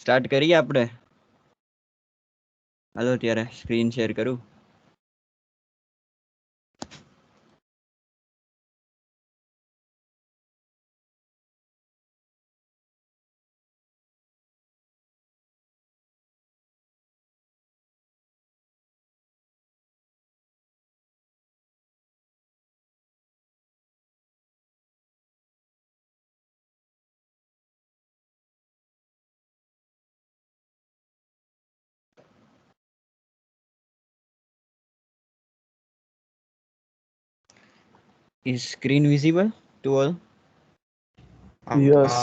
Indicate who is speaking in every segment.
Speaker 1: Start કરીએ આપણે. હાલો ત્યારે સ્ક્રીન શેર કરું. Is screen visible to all?
Speaker 2: Yes.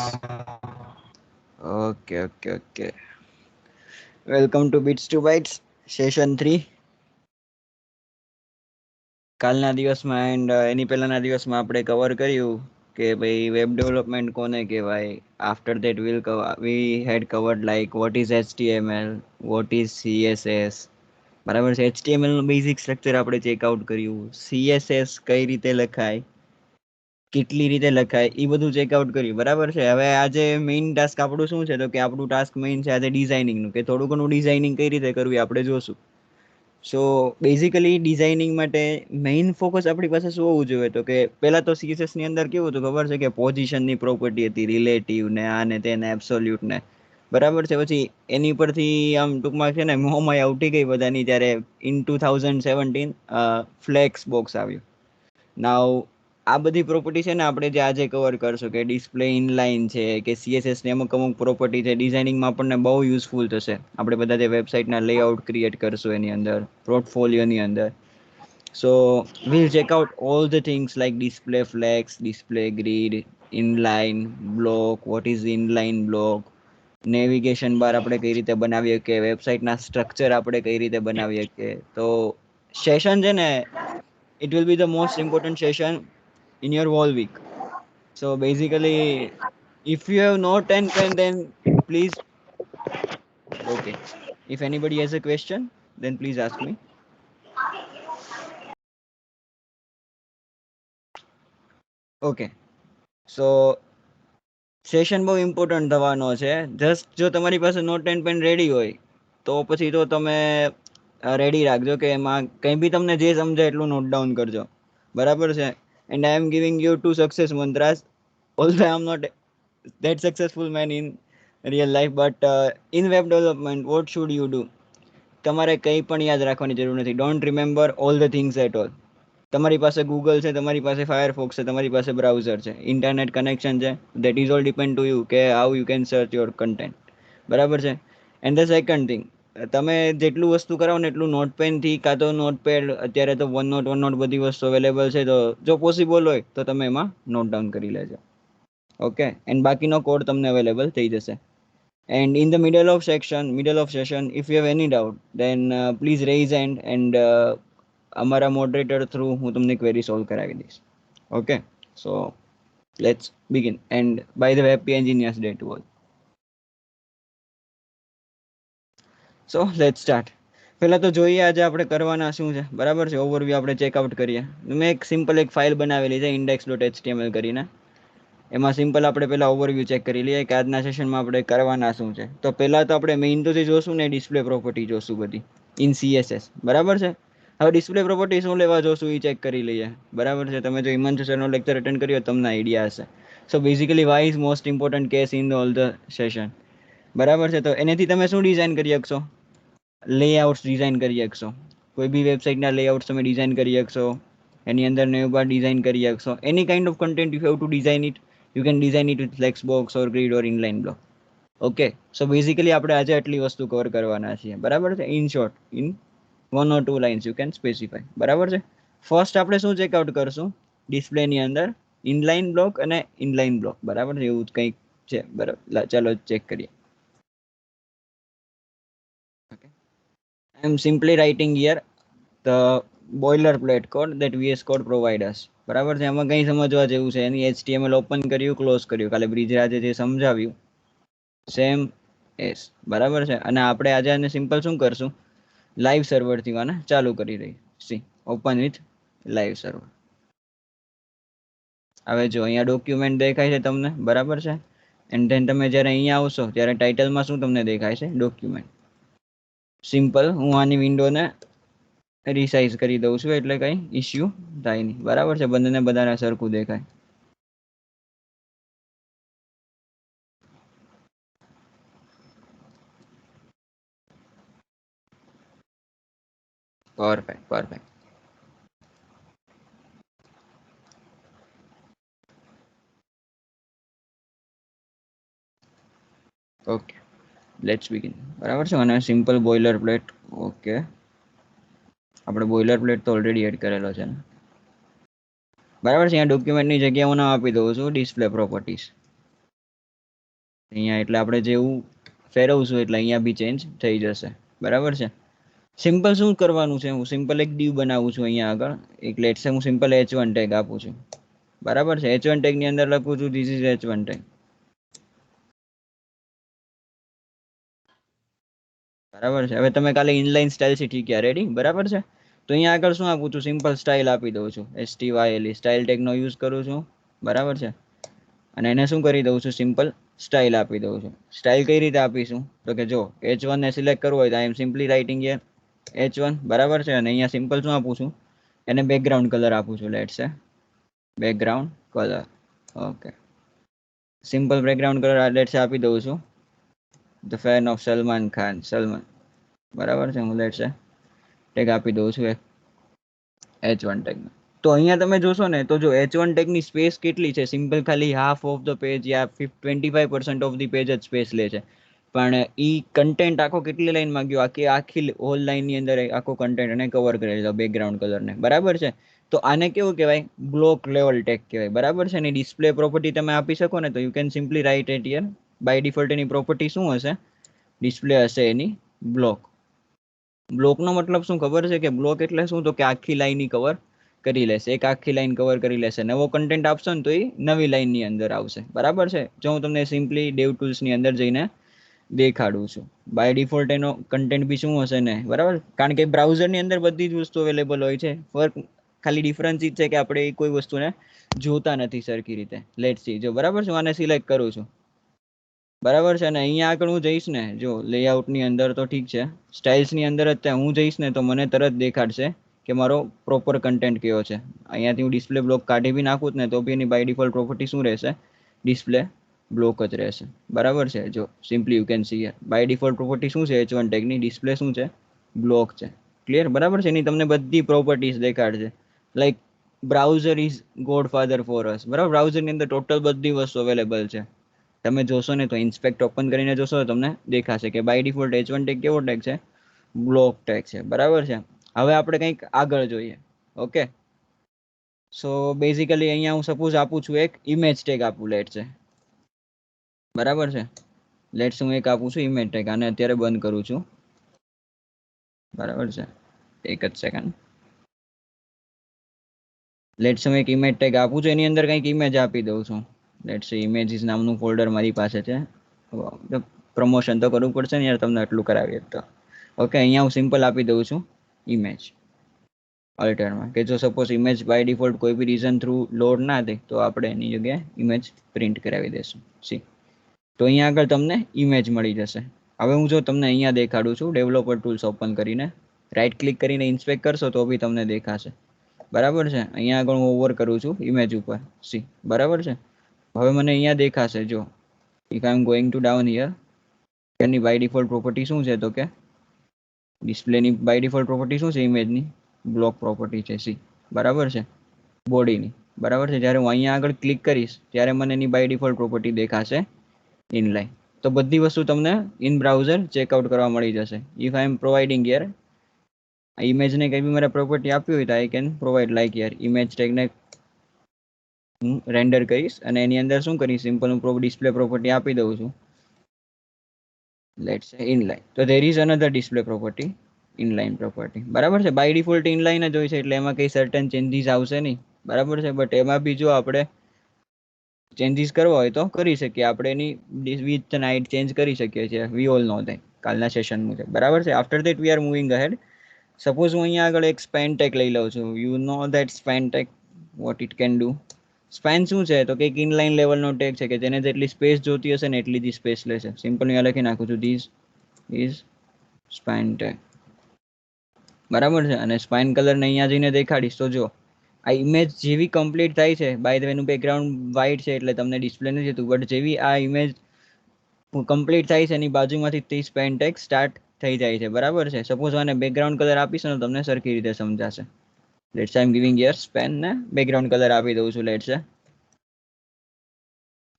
Speaker 1: Okay. Welcome to Bits to Bytes session 3. કાલના દિવસમાં એન્ડ એની પહેલાના દિવસમાં આપણે કવર કર્યું કે ભાઈ વેબ ડેવલપમેન્ટ કોને કહેવાય. After that we had covered like what is HTML, what is CSS. બરાબર છે. HTML નું બેઝિક સ્ટ્રક્ચર આપણે ચેકઆઉટ કર્યું. CSS કઈ રીતે લખાય, કેટલી રીતે લખાય, એ બધું ચેકઆઉટ કર્યું. બરાબર છે. હવે આજે મેઇન ટાસ્ક આપણું શું છે, તો કે આપણું ટાસ્ક મેઇન છે આજે ડિઝાઇનિંગનું, કે થોડું ઘણું ડિઝાઇનિંગ કઈ રીતે કરવું આપણે જોશું. સો બેઝિકલી ડિઝાઇનિંગ માટે મેઇન ફોકસ આપણી પાસે શું હોવું જોઈએ, તો કે પહેલાં તો CSS ની અંદર કેવું હતું ખબર છે, કે પોઝિશનની પ્રોપર્ટી હતી, રિલેટિવ ને આને તેને એબ્સોલ્યુટ ને. બરાબર છે. પછી એની પરથી આમ ટૂંકમાં છે ને મોહમાયા ઉઠી ગઈ બધાની, ત્યારે ઇન 2017 ફ્લેક્સ બોક્સ આવ્યું. નાવ આ બધી પ્રોપર્ટી છે ને આપણે જે આજે કવર કરશું, કે ડિસ્પ્લે ઇનલાઇન છે, કે CSS ને અમુક પ્રોપર્ટી છે ડિઝાઇનિંગમાં આપણને બહુ યુઝફુલ થશે. આપણે બધા જે વેબસાઇટના લેઆઉટ ક્રિએટ કરશું એની અંદર, પોર્ટફોલિયોની અંદર. સો we'll check out all the things like display flex, display grid, inline block, what is inline block, navigation bar આપણે કઈ રીતે બનાવીએ, કે વેબસાઇટના સ્ટ્રક્ચર આપણે કઈ રીતે બનાવીએ. કે તો સેશન છે ને, it will be the most important session in your whole week. So basically, if you have no 10 pen, then please, okay, if anybody has a question, then please ask me. Okay, so session બહુ important થવાનો છે. Just જો તમારી પાસે not and pen ready હોય તો પછી તો તમે રેડી રાખજો, કે એમાં કંઈ બી તમને જે સમજાય એટલું નોટ ડાઉન કરજો. બરાબર છે. And I am giving you 2 success mantras. Also I am not that successful man in real life, but in web development what should you do? તમારે કંઈ પણ યાદ રાખવાની જરૂર નથી. Don't remember all the things at all. તમારી પાસે Google છે, તમારી પાસે ફાયરફોક્સ છે, તમારી પાસે બ્રાઉઝર છે, ઇન્ટરનેટ કનેક્શન છે. That is all depend to you કે how you can search your content. બરાબર છે. એન્ડ ધ સેકન્ડ થિંગ, તમે જેટલું વસ્તુ કરાવો ને એટલું નોટપેનથી, કાં તો નોટપેડ, અત્યારે તો વન નોટ બધી વસ્તુ અવેલેબલ છે, તો જો પોસિબલ હોય તો તમે એમાં નોટ ડાઉન કરી લેજો. ઓકે. એન્ડ બાકીનો કોડ તમને અવેલેબલ થઈ જશે. And in the middle of session, if you have any doubt, then please raise hand, and અમારા મોડરેટર થ્રુ હું તમને ક્વેરી સોલ્વ કરાવી દઈશ. Okay, so let's begin. And by the way, happy engineers day to all. So let's start. પહેલાં તો જોઈએ આજે આપણે કરવાના શું છે. બરાબર છે. ઓવરવ્યૂ આપણે ચેકઆઉટ કરીએ. મેં એક સિમ્પલ એક ફાઇલ બનાવેલી છે index.html કરીને. એમાં સિમ્પલ આપણે પહેલાં ઓવરવ્યૂ ચેક કરી લઈએ કે આજના સેશનમાં આપણે કરવાના શું છે. તો પહેલાં તો આપણે મેઇન તો જે જોશું ને, ડિસ્પ્લે પ્રોપર્ટી જોશું બધી ઇન CSS. બરાબર છે. હવે ડિસ્પ્લે પ્રોપર્ટી શું લેવા જોશું એ ચેક કરી લઈએ. બરાબર છે. તમે જો હિમાંશુ સરનો લેક્ચર અટેન્ડ કર્યો તમને આઈડિયા હશે. So basically why is most important case in all the session. બરાબર છે. તો એનાથી તમે શું ડિઝાઇન કરી શકશો? લેઆઉટ્સ ડિઝાઇન કરી શકશો. કોઈ બી વેબસાઇટના લેઆઉટ્સ તમે ડિઝાઇન કરી શકશો. એની અંદર નેવ બાર ડિઝાઇન કરી શકશો. એની kind of content you have to design it. You can design it with flexbox or grid or inline block. Okay, so basically આપણે આજે આટલી વસ્તુ કવર કરવાના છીએ. બરાબર છે. In short, in 1 or 2 lines you can specify. બરાબર છે. ફર્સ્ટ આપણે શું ચેકઆઉટ કરશું ડિસ્પ્લેની અંદર? ઇનલાઇન બ્લોક અને ઇનલાઇન બ્લોક. બરાબર છે. એવું કંઈક છે. બરાબર, ચાલો ચેક કરીએ. Okay, I am simply writing here the boilerplate code that VS Code provide us. બરાબર છે. આમાં કંઈ સમજવા જેવું છે એની. HTML ઓપન કર્યું, ક્લોઝ કર્યું, કાલે બ્રિજરાજે જે સમજાવ્યું સેમ એસ. બરાબર છે. અને આપણે આજે આને સિમ્પલ શું કરશું, લાઈવ સર્વરથી આને ચાલુ કરી રહી. C open with live server. હવે જો અહીંયા ડોક્યુમેન્ટ દેખાય છે તમને. બરાબર છે. એન્ડ ધેન તમે જ્યારે અહીંયા આવશો ત્યારે ટાઇટલમાં શું તમને દેખાય છે? ડોક્યુમેન્ટ. સિમ્પલ. હું આની વિન્ડોને રિસાઇઝ કરી દઉં છું એટલે કંઈ ઇશ્યુ થાય નહીં. બરાબર છે? બંનેને બધાને સરખું દેખાય. Perfect, perfect. Okay, let's begin. બરાબર છે? અને સિમ્પલ બોઇલર પ્લેટ. ઓકે, આપણે બોઇલર પ્લેટ તો ઓલરેડી એડ કરેલો છે ને? બરાબર છે. અહીંયા ડોક્યુમેન્ટની જગ્યાએ હું નામ આપી દઉં છું ડિસ્પ્લે પ્રોપર્ટીઝ. અહીંયા એટલે આપણે જેવું ફેરવશું એટલે અહીંયા બી ચેન્જ થઈ જશે. બરાબર છે? સિમ્પલ શું કરવાનું છે? હું સિમ્પલ એક ડીવ બનાવું છું અહીંયા આગળ. એક લેટ્સ હું સિમ્પલ h1 ટેગ આપું છું. બરાબર છે? h1 ટેગની અંદર લખું છું ધીસ ઇઝ h1 ટેગ. બરાબર છે? હવે તમે કાલે ઇનલાઇન સ્ટાઇલ શીખી ગયા. રેડી? બરાબર છે? તો અહીંયા આગળ શું આપું છું? સિમ્પલ સ્ટાઇલ આપી દઉં છું. STYLE સ્ટાઇલ ટેગનો યુઝ કરું છું. બરાબર છે? અને એને શું કરી દઉં છું? સિમ્પલ સ્ટાઇલ આપી દઉં છું. સ્ટાઇલ કઈ રીતે આપીશું? તો કે જો h1 ને સિલેક્ટ કરવું હોય તો I M simply writing here h1. બરાબર છે? અને અહીંયા સિમ્પલ શું આપું છું? એને બેકગ્રાઉન્ડ કલર આપું છું. લેટ્સ સે background colour. Okay, simple background colour let's આપી દઉં છું the fan of Salman Khan. Salman. બરાબર છે? હું લેટ્સ ટેગ આપી દઉં છું h1 ટેગમાં. તો અહીંયા તમે જોશો ને તો જો h1 ટેગની સ્પેસ કેટલી છે? સિમ્પલ ખાલી half of the page yeah 25% of the page જ સ્પેસ લે છે. પણ ઈ કન્ટેન્ટ આખો કેટલી લાઈનમાં ગયો? આખી હોલ લાઈનની અંદર આખો કન્ટેન્ટ એને કવર કરે છે બેકગ્રાઉન્ડ કલરને. બરાબર છે? તો આને કેવું કહેવાય? બ્લોક લેવલ ટેગ કહેવાય. બરાબર છે? એની ડિસ્પ્લે પ્રોપર્ટી તમે આપી શકો ને તો you can simply write it here. By default એની પ્રોપર્ટી શું હશે? ડિસ્પ્લે હશે એની બ્લોક. બ્લોકનો મતલબ શું ખબર છે? કે બ્લોક એટલે શું? તો કે આખી લાઈન કવર કરી લેશે. એક આખી લાઈન કવર કરી લેશે. નવો કન્ટેન્ટ આપશો ને તો એ નવી લાઈનની અંદર આવશે. બરાબર છે? જો હું તમને સિમ્પલી ડેવ ટૂલ્સની અંદર જઈને દેખાડું છું. બાય ડિફોલ્ટ એનો કન્ટેન્ટ બી શું હશે ને? બરાબર? કારણ કે બ્રાઉઝરની અંદર બધી જ વસ્તુ અવેલેબલ હોય છે. ફર્ક ખાલી ડિફરન્સ એ છે કે આપણે કોઈ વસ્તુને જોતા નથી સરખી રીતે. Let's see. જો બરાબર છે? હું આને સિલેક્ટ કરું છું. બરાબર છે? અને અહીંયા આગળ હું જઈશ ને, જો લેઆઉટની અંદર તો ઠીક છે, સ્ટાઇલ્સની અંદર જ ત્યાં હું જઈશ ને તો મને તરત દેખાડશે કે મારો પ્રોપર કન્ટેન્ટ કયો છે. અહીંયાથી હું ડિસ્પ્લે બ્લોક કાઢી બી નાખું ને તો બી એની બાય ડિફોલ્ટ પ્રોપર્ટી શું રહેશે? ડિસ્પ્લે બ્લોક જ રહેશે. બરાબર છે? જો simply you can see here by default property શું છે? h1 ટેગની ડિસ્પ્લે શું છે? બ્લોક છે. ક્લિયર? બરાબર છે? એની તમને બધી પ્રોપર્ટીઝ દેખાડશે. Like browser is godfather for us. બરાબર? બ્રાઉઝરની અંદર ટોટલ બધી વસ્તુ અવેલેબલ છે. તમે જોશો ને તો ઇન્સ્પેક્ટ ઓપન કરીને જોશો તો તમને દેખાશે કે બાય ડિફોલ્ટ h1 ટેગ કેવો ટેગ છે? બ્લોક ટેગ છે. બરાબર છે? હવે આપણે કંઈક આગળ જોઈએ. ઓકે, સો બેઝિકલી અહીંયા હું સપોઝ આપું છું એક ઇમેજ ટેગ આપું. લેટ છે. બરાબર છે? લેટ્સ હું એક આપું છું ઇમેજ ટેગ. આને અત્યારે બંધ કરું છું. બરાબર છે? એક જ સેકન્ડ. લેટ્સ હું એક ઇમેજ ટેગ આપું છું. એની અંદર કંઈક ઇમેજ આપી દઉં છું. લેટ્સ ઇમેજીસ નામનું ફોલ્ડર મારી પાસે છે. પ્રમોશન તો કરવું પડશે ને યાર, તમને એટલું કરાવીએ તો. ઓકે, અહીંયા હું સિમ્પલ આપી દઉં છું ઇમેજ અલ્ટરમાં. કે જો સપોઝ ઇમેજ બાય ડિફોલ્ટ કોઈ બી રીઝન થ્રુ લોડ ના થાય તો આપણે એની જગ્યાએ ઇમેજ પ્રિન્ટ કરાવી દઈશું. સી, તો અહીંયા આગળ તમને ઇમેજ મળી જશે. હવે હું જો તમને અહીંયા દેખાડું છું ડેવલપર ટૂલ્સ ઓપન કરીને, રાઈટ ક્લિક કરીને ઇન્સ્પેક્ટ કરશો તો બી તમને દેખાશે. બરાબર છે? અહીંયા આગળ હું ઓવર કરું છું ઇમેજ ઉપર. સી, બરાબર છે? હવે મને અહીંયા દેખાશે. જો if I am going to down here, એની બાય ડિફોલ્ટ પ્રોપર્ટી શું છે? તો કે ડિસ્પ્લેની બાય ડિફોલ્ટ પ્રોપર્ટી શું છે? ઇમેજની બ્લોક પ્રોપર્ટી છે. સી, બરાબર છે? બોડીની. બરાબર છે? જ્યારે હું અહીંયા આગળ ક્લિક કરીશ ત્યારે મને એની બાય ડિફોલ્ટ પ્રોપર્ટી દેખાશે ઇનલાઇન. તો બધી વસ્તુ તમને ઇન બ્રાઉઝર ચેકઆઉટ કરવા મળી જશે. If I am providing here આ ઇમેજને કંઈ બી મારે પ્રોપર્ટી આપવી હોય તો I can provide like here image ટેગને હું રેન્ડર કરીશ અને એની અંદર શું કરીશ? સિમ્પલ હું ડિસ્પ્લે પ્રોપર્ટી આપી દઉં છું. લેટ્સ સે ઇનલાઇન. તો there is another display property, inline property. બરાબર છે? બાય ડિફોલ્ટ ઇનલાઇન જ હોય છે એટલે એમાં કંઈ સર્ટન ચેન્જીસ આવશે નહીં. બરાબર છે? બટ એમાં બી જો આપણે ચેન્જીસ કરવા હોય તો કરી શકીએ. આપણે એની વિથ એન્ડ હાઇટ ચેન્જ કરી શકીએ છીએ. વી ઓલ નો ધેટ કાલના સેશન મુજબ. બરાબર છે? After that we are moving ahead. Suppose હું અહીંયા આગળ એક સ્પેન ટેગ લઈ લઉં છું. You know that span tag what it can do. Span શું છે તો કે એક ઇનલાઇન લેવલનો ટેગ છે કે જેને જેટલી સ્પેસ જોતી હશે ને એટલી જ સ્પેસ લેશે. સિમ્પલ અહીંયા લખી નાખું છું, ધીસ ઇઝ સ્પાઇન ટેગ. બરાબર છે. અને સ્પાઇન કલરને અહીંયા જઈને દેખાડીશ તો જો આ ઇમેજ જેવી કમ્પ્લીટ થાય છે, બાય ધ વેનું બેકગ્રાઉન્ડ વ્હાઇટ છે એટલે તમને ડિસ્પ્લે નથી થતું, બટ જેવી આ ઇમેજ કમ્પ્લીટ થાય છે એની બાજુમાંથી 30 સ્પાઇન ટેગ સ્ટાર્ટ થઈ જાય છે. બરાબર છે. સપોઝ આને બેકગ્રાઉન્ડ કલર આપીશ ને તમને સરખી રીતે સમજાશે. Let's I am giving your span ને બેકગ્રાઉન્ડ કલર આપી દઉં છું. લેટ્સ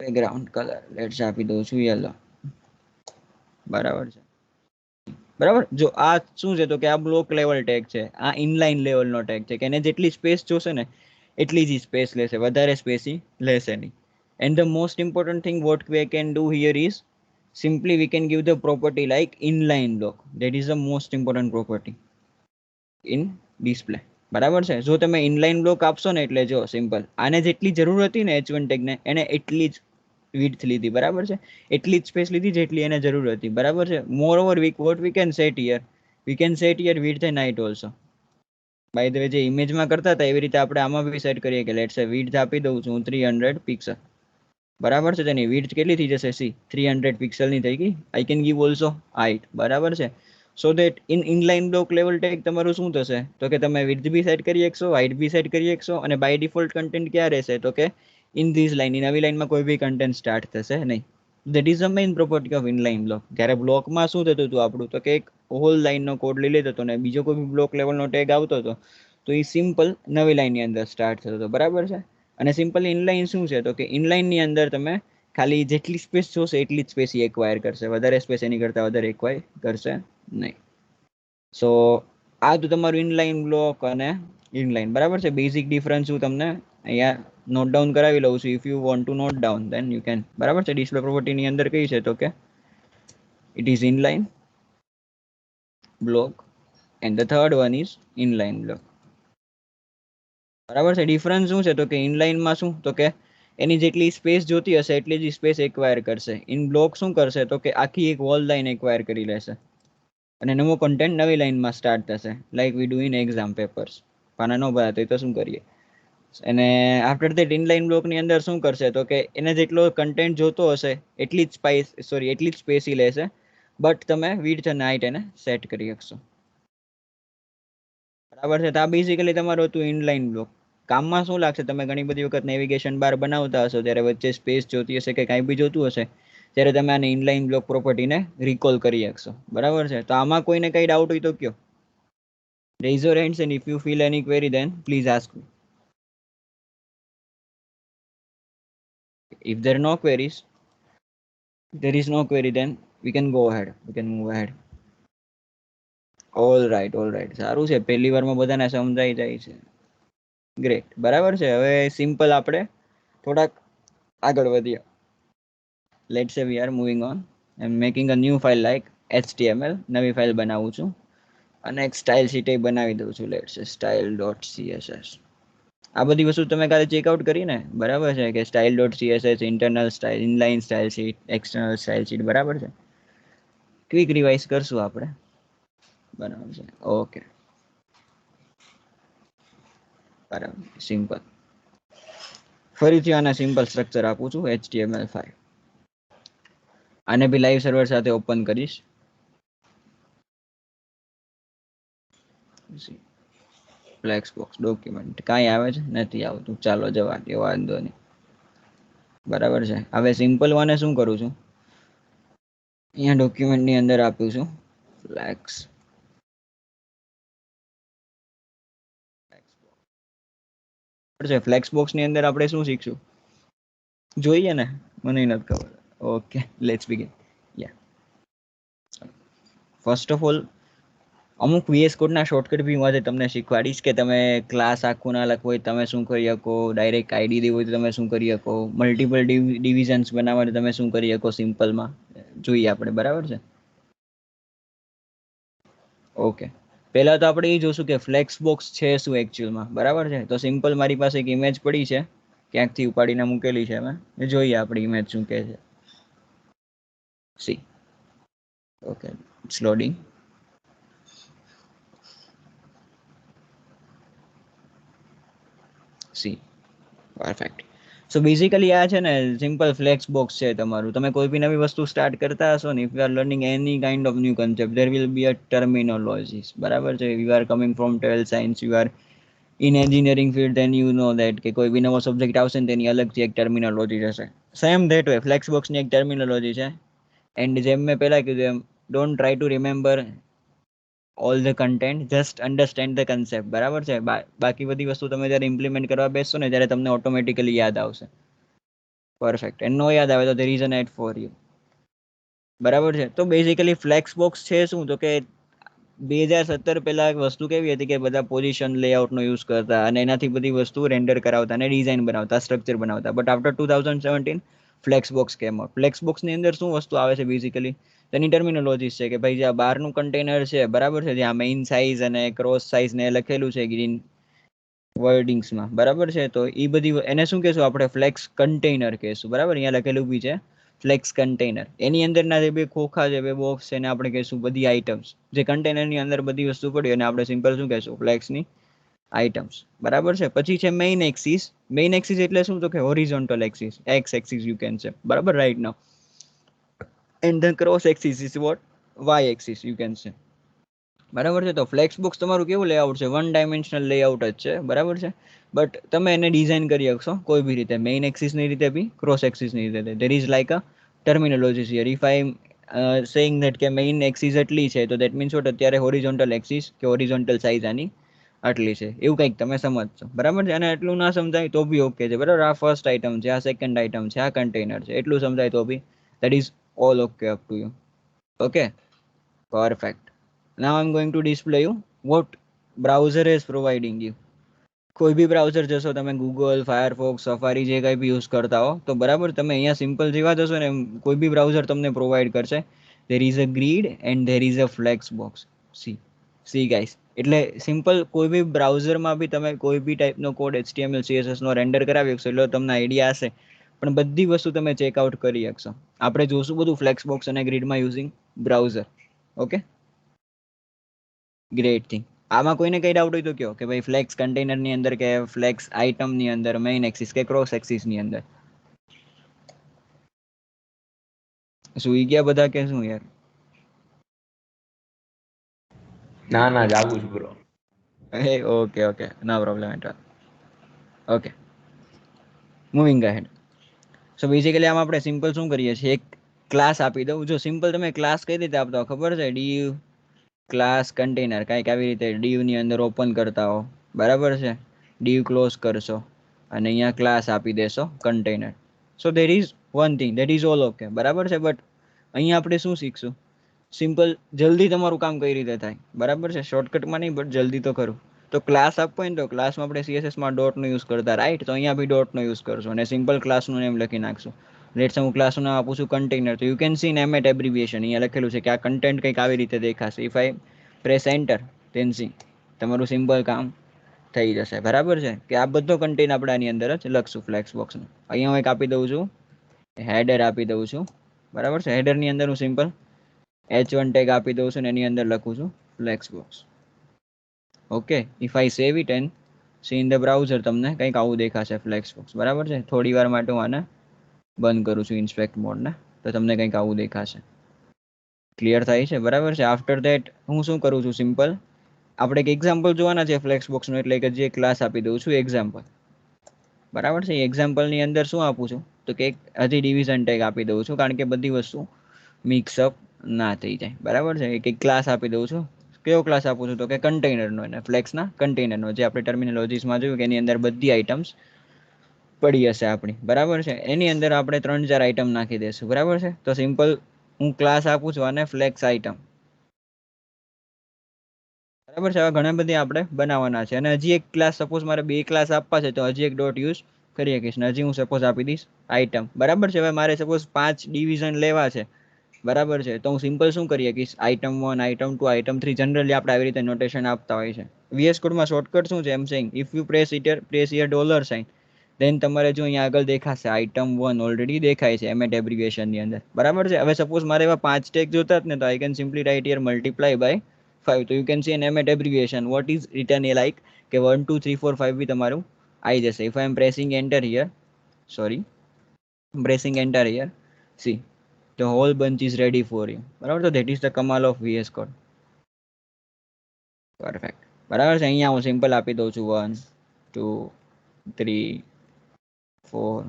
Speaker 1: બેકગ્રાઉન્ડ કલર લેટ્સ આપી દઉં છું યલો. બરાબર છે. બરાબર. જો આ શું છે તો કે આ બ્લોક લેવલ ટેગ છે, આ ઇનલાઇન લેવલનો ટેગ છે કે એને જેટલી સ્પેસ જોશે ને એટલી જ સ્પેસ લેશે, વધારે સ્પેસ લેશે નહીં. And the most important thing vote we can do here is simply we can give the property like inline block. That is the most important property in display. બરાબર છે. જો તમે ઇનલાઇન બ્લોક આપશો ને એટલે જો સિમ્પલ આને જેટલી જરૂર હતી ને h1 ટેગને એને એટલી જ width લીધી. બરાબર છે. એટલી જ સ્પેસ લીધી જેટલી એને જરૂર હતી. બરાબર છે. મોર over what we can set here, we can set here width and height also. By the way જે ઇમેજમાં કરતા હતા એવી રીતે આપણે આમાં બી સેટ કરીએ કે લેટ્સ સે width આપી દઉં છું 300 પિક્સલ. બરાબર છે. તેની width કેટલી થઈ જશે? સી 300 પિક્સલની થઈ ગઈ. I can give also height. બરાબર છે. So that in inline block level tag તમારું શું થશે તો કે તમે width બી સેટ કરી શકશો, હાઇટ બી સેટ કરી શકશો, અને બાય ડિફોલ્ટ કન્ટેન્ટ ક્યાં રહેશે તો કે ઇન ધીસ લાઇન, નવી લાઇનમાં કોઈ બી કન્ટેન્ટ સ્ટાર્ટ થશે નહીં. That is the main property of inline block. જ્યારે બ્લોકમાં શું થતું હતું આપણું તો કે એક હોલ લાઇનનો કોડ લઈ લેતો હતો ને બીજો કોઈ બી બ્લોક લેવલનો ટેગ આવતો હતો તો એ સિમ્પલ નવી લાઇનની અંદર સ્ટાર્ટ થતો હતો. બરાબર છે. અને સિમ્પલ ઇનલાઇન શું છે તો કે ઇનલાઇનની અંદર તમે ખાલી જેટલી સ્પેસ જોશે એટલી જ સ્પેસ એક્વાયર કરશે, વધારે સ્પેસ એની કરતાં વધારે એક્વાયર કરશે નહીં. સો આ તો તમારું ઇનલાઇન બ્લોક અને ઇનલાઇન. બરાબર છે. બેઝિક ડિફરન્સ હું તમને અહીંયા નોટ ડાઉન કરાવી લઉં છું. If you want to not down then you can. બરાબર છે. ડિસ્પ્લે પ્રોપર્ટીની અંદર કઈ છે તો કે it is inline block and the third one is inline block. બરાબર છે. ડિફરન્સ શું છે તો કે ઇનલાઇનમાં શું તો કે એની જેટલી સ્પેસ જોતી હશે એટલી જ સ્પેસ એક્વાયર કરશે. ઇન બ્લોક શું કરશે તો કે આખી એક વોલ લાઇન એક્વાયર કરી લેશે અને નવો કન્ટેન્ટ નવી લાઇનમાં સ્ટાર્ટ થશે, like we do in exam papers. પાના ન ભરાય તો શું કરીએ. અને આફ્ટર ધેટ ઇનલાઇન બ્લોકની અંદર શું કરશે તો કે એને જેટલો કન્ટેન્ટ જોતો હશે એટલી જ સ્પેસ લેશે, બટ તમે વિડ્થ અને હાઇટ એને સેટ કરી શકશો. બરાબર છે. તો આ બેઝિકલી તમારું હતું ઇનલાઇન બ્લોક. કામમાં શું લાગશે? તમે ઘણી બધી વખત નેવિગેશન બાર બનાવતા હશો ત્યારે વચ્ચે સ્પેસ જોતી હશે કે કાંઈ બી જોતું હશે ત્યારે તમે આને ઇનલાઇન બ્લોક પ્રોપર્ટીને રિકોલ કરી શકશો. બરાબર છે. તો આમાં કોઈને કઈ ડાઉટ હોય તો કયો. Raise your hands and if you feel any query then please ask me. If there are no queries, there is no query, then we can go ahead. We can move ahead. All right, all right. સારું છે. પહેલી વારમાં બધાને સમજાઈ જાય છે. Great. બરાબર છે. હવે સિમ્પલ આપણે થોડાક આગળ વધીએ. લેટ્સ સે વી are moving on and making a new file like HTML. નવી ફાઇલ બનાવું છું અને એક સ્ટાઇલ શીટ બનાવી દઉં છું. લેટ્સ સે style.css. આ બધી વસ્તુ તમે કાલે ચેકઆઉટ કરી ને? બરાબર છે કે style.css, internal style, inline style sheet, external style sheet. બરાબર છે. ક્વિક રિવાઇઝ કરશું આપણે. બરાબર છે. ઓકે. બરાબર. સિમ્પલ. ફરીથી આને સિમ્પલ સ્ટ્રક્ચર આપું છું HTML5. આને બી લાઈવ સર્વર સાથે ઓપન કરીશ. ફ્લેક્સ બોક્સ ડોક્યુમેન્ટ કાંઈ આવે છે? નથી આવતું. ચાલો જવા દો, વાંધો નહીં. બરાબર છે. હવે સિમ્પલ વાને શું કરું છું, અહીંયા ડોક્યુમેન્ટની અંદર આપ્યું છું ફ્લેક્સ. ફ્લેક્સ બોક્સની અંદર આપણે શું શીખશું જોઈએ ને? મને નથી ખબર. Okay, let's begin. Yeah first of all અમુક VS કોડના શોર્ટકટ બી હું આજે તમને શીખવાડીશ કે તમે ક્લાસ આખું ના લખવું હોય તમે શું કરી શકો, ડાયરેક્ટ આઈડી દેવું હોય તો તમે શું કરી શકો, મલ્ટિપલ ડિવિઝન્સ બનાવવા તમે શું કરી શકો. સિમ્પલમાં જોઈએ આપણે. બરાબર છે. ઓકે, પહેલા તો આપણે એ જોશું કે ફ્લેક્સ બોક્સ છે શું એકચ્યુઅલમાં. બરાબર છે. તો સિમ્પલ મારી પાસે એક ઇમેજ પડી છે, ક્યાંકથી ઉપાડીને મૂકેલી છે મેં. જોઈએ આપણી ઇમેજ શું કહે છે. See okay, it's loading. See perfect. So basically આ છે ને સિમ્પલ ફ્લેક્સ બોક્સ છે તમારું. તમે કોઈ બી નવી વસ્તુ સ્ટાર્ટ કરતા હશો ને, if you are learning any kind of new concept, there will be a terminologies. બરાબર છે? You are coming from 12th science, you are in engineering field, then you know that કે કોઈ બી નવો સબ્જેક્ટ આવશે ને તેની અલગથી એક ટર્મિનોલોજી હશે. સેમ ધેટ વે ફ્લેક્સ બોક્સની એક ટર્મિનોલોજી છે. એન્ડ જેમ મેં પહેલા કીધું એમ, don't try to remember all the content, just understand the concept. બરાબર છે? બાકી બધી વસ્તુ તમે જ્યારે ઇમ્પ્લિમેન્ટ કરવા બેસશો ને ત્યારે તમને ઓટોમેટિકલી યાદ આવશે. પરફેક્ટ. એન્ડ નો યાદ આવે તો there is a net for you. બરાબર છે? તો બેઝિકલી ફ્લેક્સ બોક્સ છે શું, તો કે 2017 પહેલા એક વસ્તુ કેવી હતી કે બધા પોઝિશન લેઆઉટનો યુઝ કરતા અને એનાથી બધી વસ્તુ રેન્ડર કરાવતા અને ડિઝાઇન બનાવતા, સ્ટ્રક્ચર બનાવતા. But after 2017 flex box came up. Flex બોક્સની અંદર શું વસ્તુ આવે છે બેઝિકલી, તેની ટર્મિનોલોજીસ છે કે ભાઈ જે આ બહારનું કન્ટેનર છે, બરાબર છે, જ્યાં મેઇન સાઇઝ અને ક્રોસ સાઇઝ ને લખેલું છે ગ્રીન વર્ડિંગ્સમાં, બરાબર છે, તો એ બધી એને શું કહેશું આપણે, ફ્લેક્સ કન્ટેનર કહેશું. બરાબર? અહીંયા લખેલું બી છે ફ્લેક્સ કન્ટેનર. એની અંદરના જે બે ખોખા છે, બે બોક્સ છે, એને આપણે કહીશું બધી આઇટમ્સ. જે કન્ટેનરની અંદર બધી વસ્તુ પડી અને આપણે સિમ્પલ શું કહેશું, ફ્લેક્સની આઇટમ્સ. બરાબર છે? પછી છે મેઇન એક્સિસ. મેઇન એક્સિસ એટલે શું, તો કે horizontal axis, X axis you can say. બરાબર? Right now. And the cross axis is what, Y axis you can say. બરાબર છે? તો ફ્લેક્સ બોક્સ તમારું કેવું લેઆઉટ છે, વન ડાયમેન્શનલ લેઆઉટ જ છે. બરાબર છે? બટ તમે એને ડિઝાઇન કરી શકશો કોઈ બી રીતે, મેઇન એક્સિસની રીતે બી, ક્રોસ એક્સિસની રીતે. There is like a terminologies here. If I saying that કે મેઇન એક્સિસ એટલી છે, તો દેટ મીન્સ વોટ, અત્યારે હોરિઝોન્ટલ એક્સિસ કે હોરિઝોન્ટલ સાઇઝ આની આટલી છે, એવું કંઈક તમે સમજશો. બરાબર છે? અને એટલું ના સમજાય તો બી ઓકે છે. બરાબર? આ ફર્સ્ટ આઇટમ છે, આ સેકન્ડ આઇટમ છે, આ કન્ટેનર છે, એટલું સમજાય તો બી that is all okay up to you. Okay, perfect. Now I'm going to display you what browser is providing you. કોઈ બી બ્રાઉઝર જશો તમે, ગૂગલ, ફાયરફોક્સ, સફારી, જે કંઈ બી યુઝ કરતા હો, તો બરાબર તમે અહીંયા સિમ્પલ જેવા જશો ને, કોઈ બી બ્રાઉઝર તમને પ્રોવાઈડ કરશે there is a grid and there is a flex box. C guys, એટલે સિમ્પલ કોઈ બી બ્રાઉઝરમાં બી તમે કોઈ બી ટાઈપનો કોડ HTML CSS નો રેન્ડર કરાવી શકશો, એટલે તમને આઈડિયા હશે. પણ બધી વસ્તુ તમે ચેકઆઉટ કરી શકશો. આપણે જોશું બધું ફ્લેક્સ બોક્સ અને ગ્રીડમાં using browser. Okay, great thing. આમાં કોઈને કઈ ડાઉટ હોય તો કહો કે ભાઈ ફ્લેક્સ કન્ટેનરની અંદર કે ફ્લેક્સ આઇટમની અંદર મેઇન એક્સિસ કે ક્રોસ એક્સિસની અંદર સુઈ ગયા બધા કે શું યાર?
Speaker 2: ના ના, જાગું છું bro.
Speaker 1: Hey, okay okay, no problem at all. Okay, moving ahead. So basically આમાં આપણે સિમ્પલ શું કરીએ છીએ, એક ક્લાસ આપી દઉં. જો સિમ્પલ તમે ક્લાસ કઈ રીતે આપતા હો ખબર છે, ડીયુ ક્લાસ કન્ટેનર કાંઈક આવી રીતે ડીયુની અંદર ઓપન કરતા હો, બરાબર છે, ડીયુ ક્લોઝ કરશો અને અહીંયા ક્લાસ આપી દેશો container. So there is one thing that is all okay. બરાબર છે? બટ અહીંયા આપણે શું શીખશું, સિમ્પલ જલ્દી તમારું કામ કઈ રીતે થાય. બરાબર છે? શોર્ટકટમાં નહીં, બટ જલ્દી તો ખરું. તો ક્લાસ આપવો હોય ને, તો ક્લાસમાં આપણે CSSમાં ડોટનો યુઝ કરતા, રાઈટ? તો અહીંયા બી ડોટનો યુઝ કરશું અને સિમ્પલ ક્લાસનું નેમ લખી નાખશું. લેટ્સ હું ક્લાસનું નામ આપું છું કન્ટેનર. તો you can see Emmet abbreviation. અહીંયા લખેલું છે કે આ કન્ટેન્ટ કંઈક આવી રીતે દેખાશે. If I press enter then see, તમારું સિમ્પલ કામ થઈ જશે. બરાબર છે? કે આ બધો કન્ટેન્ટ આપણે આની અંદર જ લખશું ફ્લેક્સ બોક્સનું. અહીંયા હું એક આપી દઉં છું, હેડર આપી દઉં છું. બરાબર છે? હેડરની અંદર હું સિમ્પલ H1 ટેગ આપી દઉં છું ને એની અંદર લખું છું flex box. Okay, if I save it and see in the browser, તમને કંઈક આવું દેખાશે ફ્લેક્સ બોક્સ. બરાબર છે? થોડી વાર માટે હું આને બંધ કરું છું ઇન્સ્પેક્ટ મોડને, તો તમને કંઈક આવું દેખાશે. ક્લિયર થાય છે? બરાબર છે? આફ્ટર ધેટ હું શું કરું છું, સિમ્પલ આપણે એક એક્ઝામ્પલ જોવાના છે ફ્લેક્સ બોક્સનું, એટલે કે જે ક્લાસ આપી દઉં છું એક્ઝામ્પલ. બરાબર છે? એક્ઝામ્પલની અંદર શું આપું છું, તો કે હજી ડિવિઝન ટેગ આપી દઉં છું, કારણ કે બધી વસ્તુ મિક્સઅપ ના થઈ જાય. બરાબર છે? એક ક્લાસ આપી દઉં છું. કેવો ક્લાસ આપું છું, તો કે કન્ટેનરનો, અને ફ્લેક્સના કન્ટેનરનો, જે આપણે ટર્મિનોલોજીસમાં જોયું કે એની અંદર બધી આઇટમ્સ પડી હશે આપણી. બરાબર છે? એની અંદર આપણે 3-4 આઇટમ નાખી દઈશું. બરાબર છે? તો સિમ્પલ હું ક્લાસ આપું છું અને ફ્લેક્સ આઇટમ. બરાબર છે? હવે ઘણા બધી આપણે બનાવવાના છે અને હજી એક ક્લાસ, સપોઝ મારે 2 ક્લાસ આપવા છે, તો હજી એક ડોટ યુઝ કરી શકીશ ને હજી હું સપોઝ આપી દઈશ આઇટમ. બરાબર છે? હવે મારે સપોઝ 5 ડિવિઝન લેવા છે, બરાબર છે, તો હું સિમ્પલ શું કરી શકીશ, આઇટમ 1, આઇટમ 2, આઇટમ 3. જનરલી આપણે આવી રીતે નોટેશન આપતા હોય છે. VS કોડમાં શોર્ટકટ શું છે, am saying if you press here dollar sign, then તમારે જો અહીંયા આગળ દેખાશે આઇટમ 1 ઓલરેડી દેખાય છે એમેટ એબ્રિવિએશનની અંદર. બરાબર છે? હવે સપોઝ મારે એવા 5 ટેગ જોતા જ ને, તો I can simply write here multiply by 5. તો you can see an Emmet abbreviation what is return a like કે 1 2 3 4 5 બી તમારું આવી જશે. If I am pressing enter here, sorry, pressing enter here, see the whole bunch is ready for you, બરાબર. તો that is the કમાલ of VS Code. Perfect, બરાબર છે. અહીંયા હું સિમ્પલ આપી દઉં છું 1 2 3 4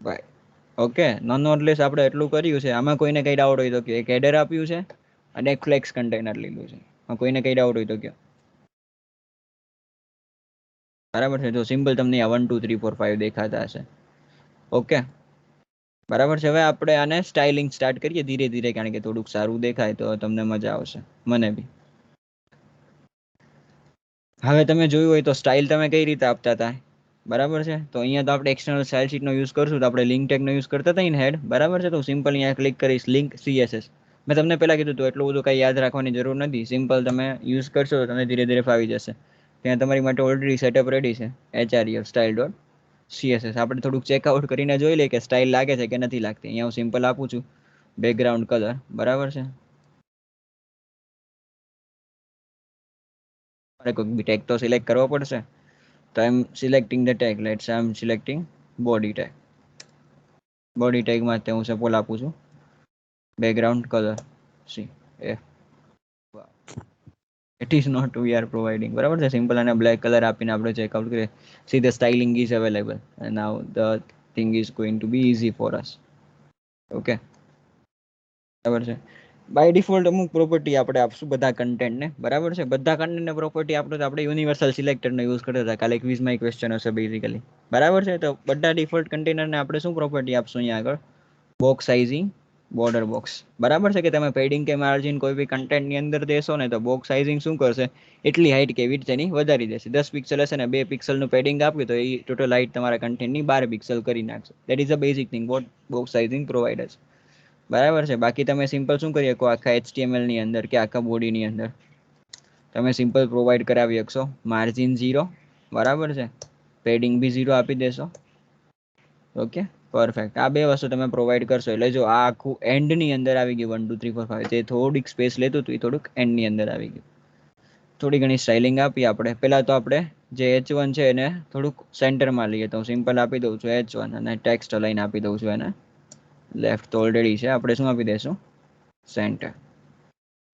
Speaker 1: 5. ઓકે, નોન લેસ આપણે એટલું કર્યું છે. આમાં કોઈને કઈ ડાઉટ હોય તો કે એક હેડર આપ્યું છે અને એક ફ્લેક્સ કન્ટેનર લીધું છે. આમાં કોઈને કઈ ડાઉટ હોય તો કે બરાબર છે. તો સિમ્પલ તમને આ 1 2 3 4 5 દેખાતા હશે. ઓકે, બરાબર છે. હવે આપણે આને સ્ટાઇલિંગ સ્ટાર્ટ કરીએ ધીરે ધીરે, કારણ કે થોડુંક સારું દેખાય તો તમને મજા આવશે, મને બી. હવે તમે જોયું હોય તો સ્ટાઇલ તમે કઈ રીતે આપતા હતા, બરાબર છે. તો અહીંયા તો આપણે એક્સટર્નલ સ્ટાઇલ શીટનો યુઝ કરશું, તો આપણે લિંક ટેગનો યુઝ કરતા હતા ઇન હેડ, બરાબર છે. તો સિમ્પલ અહીંયા ક્લિક કરીશ લિંક CSS. મેં તમને પહેલા કીધું હતું એટલું બધું કંઈ યાદ રાખવાની જરૂર નથી. સિમ્પલ તમે યુઝ કરશો તો તમને ધીરે ધીરે ફાવી જશે. ત્યાં તમારી માટે ઓલરેડી સેટઅપ રેડી છે, HREF સ્ટાઇલ ડોટ CSS. આપણે થોડુંક ચેકઆઉટ કરીને જોઈ લઈએ કે સ્ટાઇલ લાગે છે કે નથી લાગતી. અહીંયા હું સિમ્પલ આપું છું બેકગ્રાઉન્ડ કલર, બરાબર છે. મારે કોઈ બી ટેગ તો સિલેક્ટ કરવો પડશે, તો I am selecting the tag. Let's I am selecting body tag. Body ટેગમાં તે હું સપોઝ આપું છું બેકગ્રાઉન્ડ કલર સી એ, it is not we are providing, બરાબર છે. સિમ્પલ અને બ્લેક કલર આપીને આપણે ચેકઆઉટ કરીએ. See the styling is available and now the thing is going to be easy for us. Okay, બરાબર છે. બાય ડિફોલ્ટ અમુક પ્રોપર્ટી આપણે આપશું બધા કન્ટેન્ટને, બરાબર છે. બધા કન્ટેન્ટને પ્રોપર્ટી આપણે તો આપણે યુનિવર્સલ સિલેક્ટરનો યુઝ કરતા હતા. કાલે ક્વિઝમાં ક્વેશ્ચન હશે બેઝિકલી, બરાબર છે. તો બધા ડિફોલ્ટ કન્ટેનરને આપણે શું પ્રોપર્ટી આપશું અહીંયા આગળ, બોક્સ સાઇઝિંગ, બોર્ડર બોક્સ, બરાબર છે. કે તમે પેડિંગ કે માર્જિન કોઈ બી કન્ટેન્ટની અંદર દેશો ને તો બોક્સ સાઇઝિંગ શું કરશે, એટલી હાઇટ કે વિડ્થ એની વધારી દેશે. 10 પિક્સલ હશે ને 2 પિક્સલનું પેડિંગ આપ્યું તો એ ટોટલ હાઇટ તમારા કન્ટેન્ટની 12 પિક્સલ કરી નાખશે. That is a basic thing what box sizing providers, બરાબર છે. બાકી તમે સિમ્પલ શું કરી શકો આખા HTML ની અંદર કે આખા બોડીની અંદર તમે સિમ્પલ પ્રોવાઈડ કરાવી શકશો માર્જિન 0, બરાબર છે. પેડિંગ બી 0 આપી દેશો. Okay, perfect. આ બે વસ્તુ તમે પ્રોવાઈડ કરશો એટલે જો આ આખું એન્ડની અંદર આવી ગયું 1 2 3 4 5. જે થોડીક સ્પેસ લેતું હતું એ થોડુંક એન્ડની અંદર આવી ગયું. થોડી ઘણી સ્ટાઇલિંગ આપી આપણે. પહેલાં તો આપણે જે H1 છે એને થોડુંક સેન્ટરમાં લઈએ, તો હું સિમ્પલ આપી દઉં છું H1 અને ટેક્સ્ટ લાઈન આપી દઉં છું એને લેફ્ટ. તો ઓલરેડી છે, આપણે શું આપી દઈશું સેન્ટર,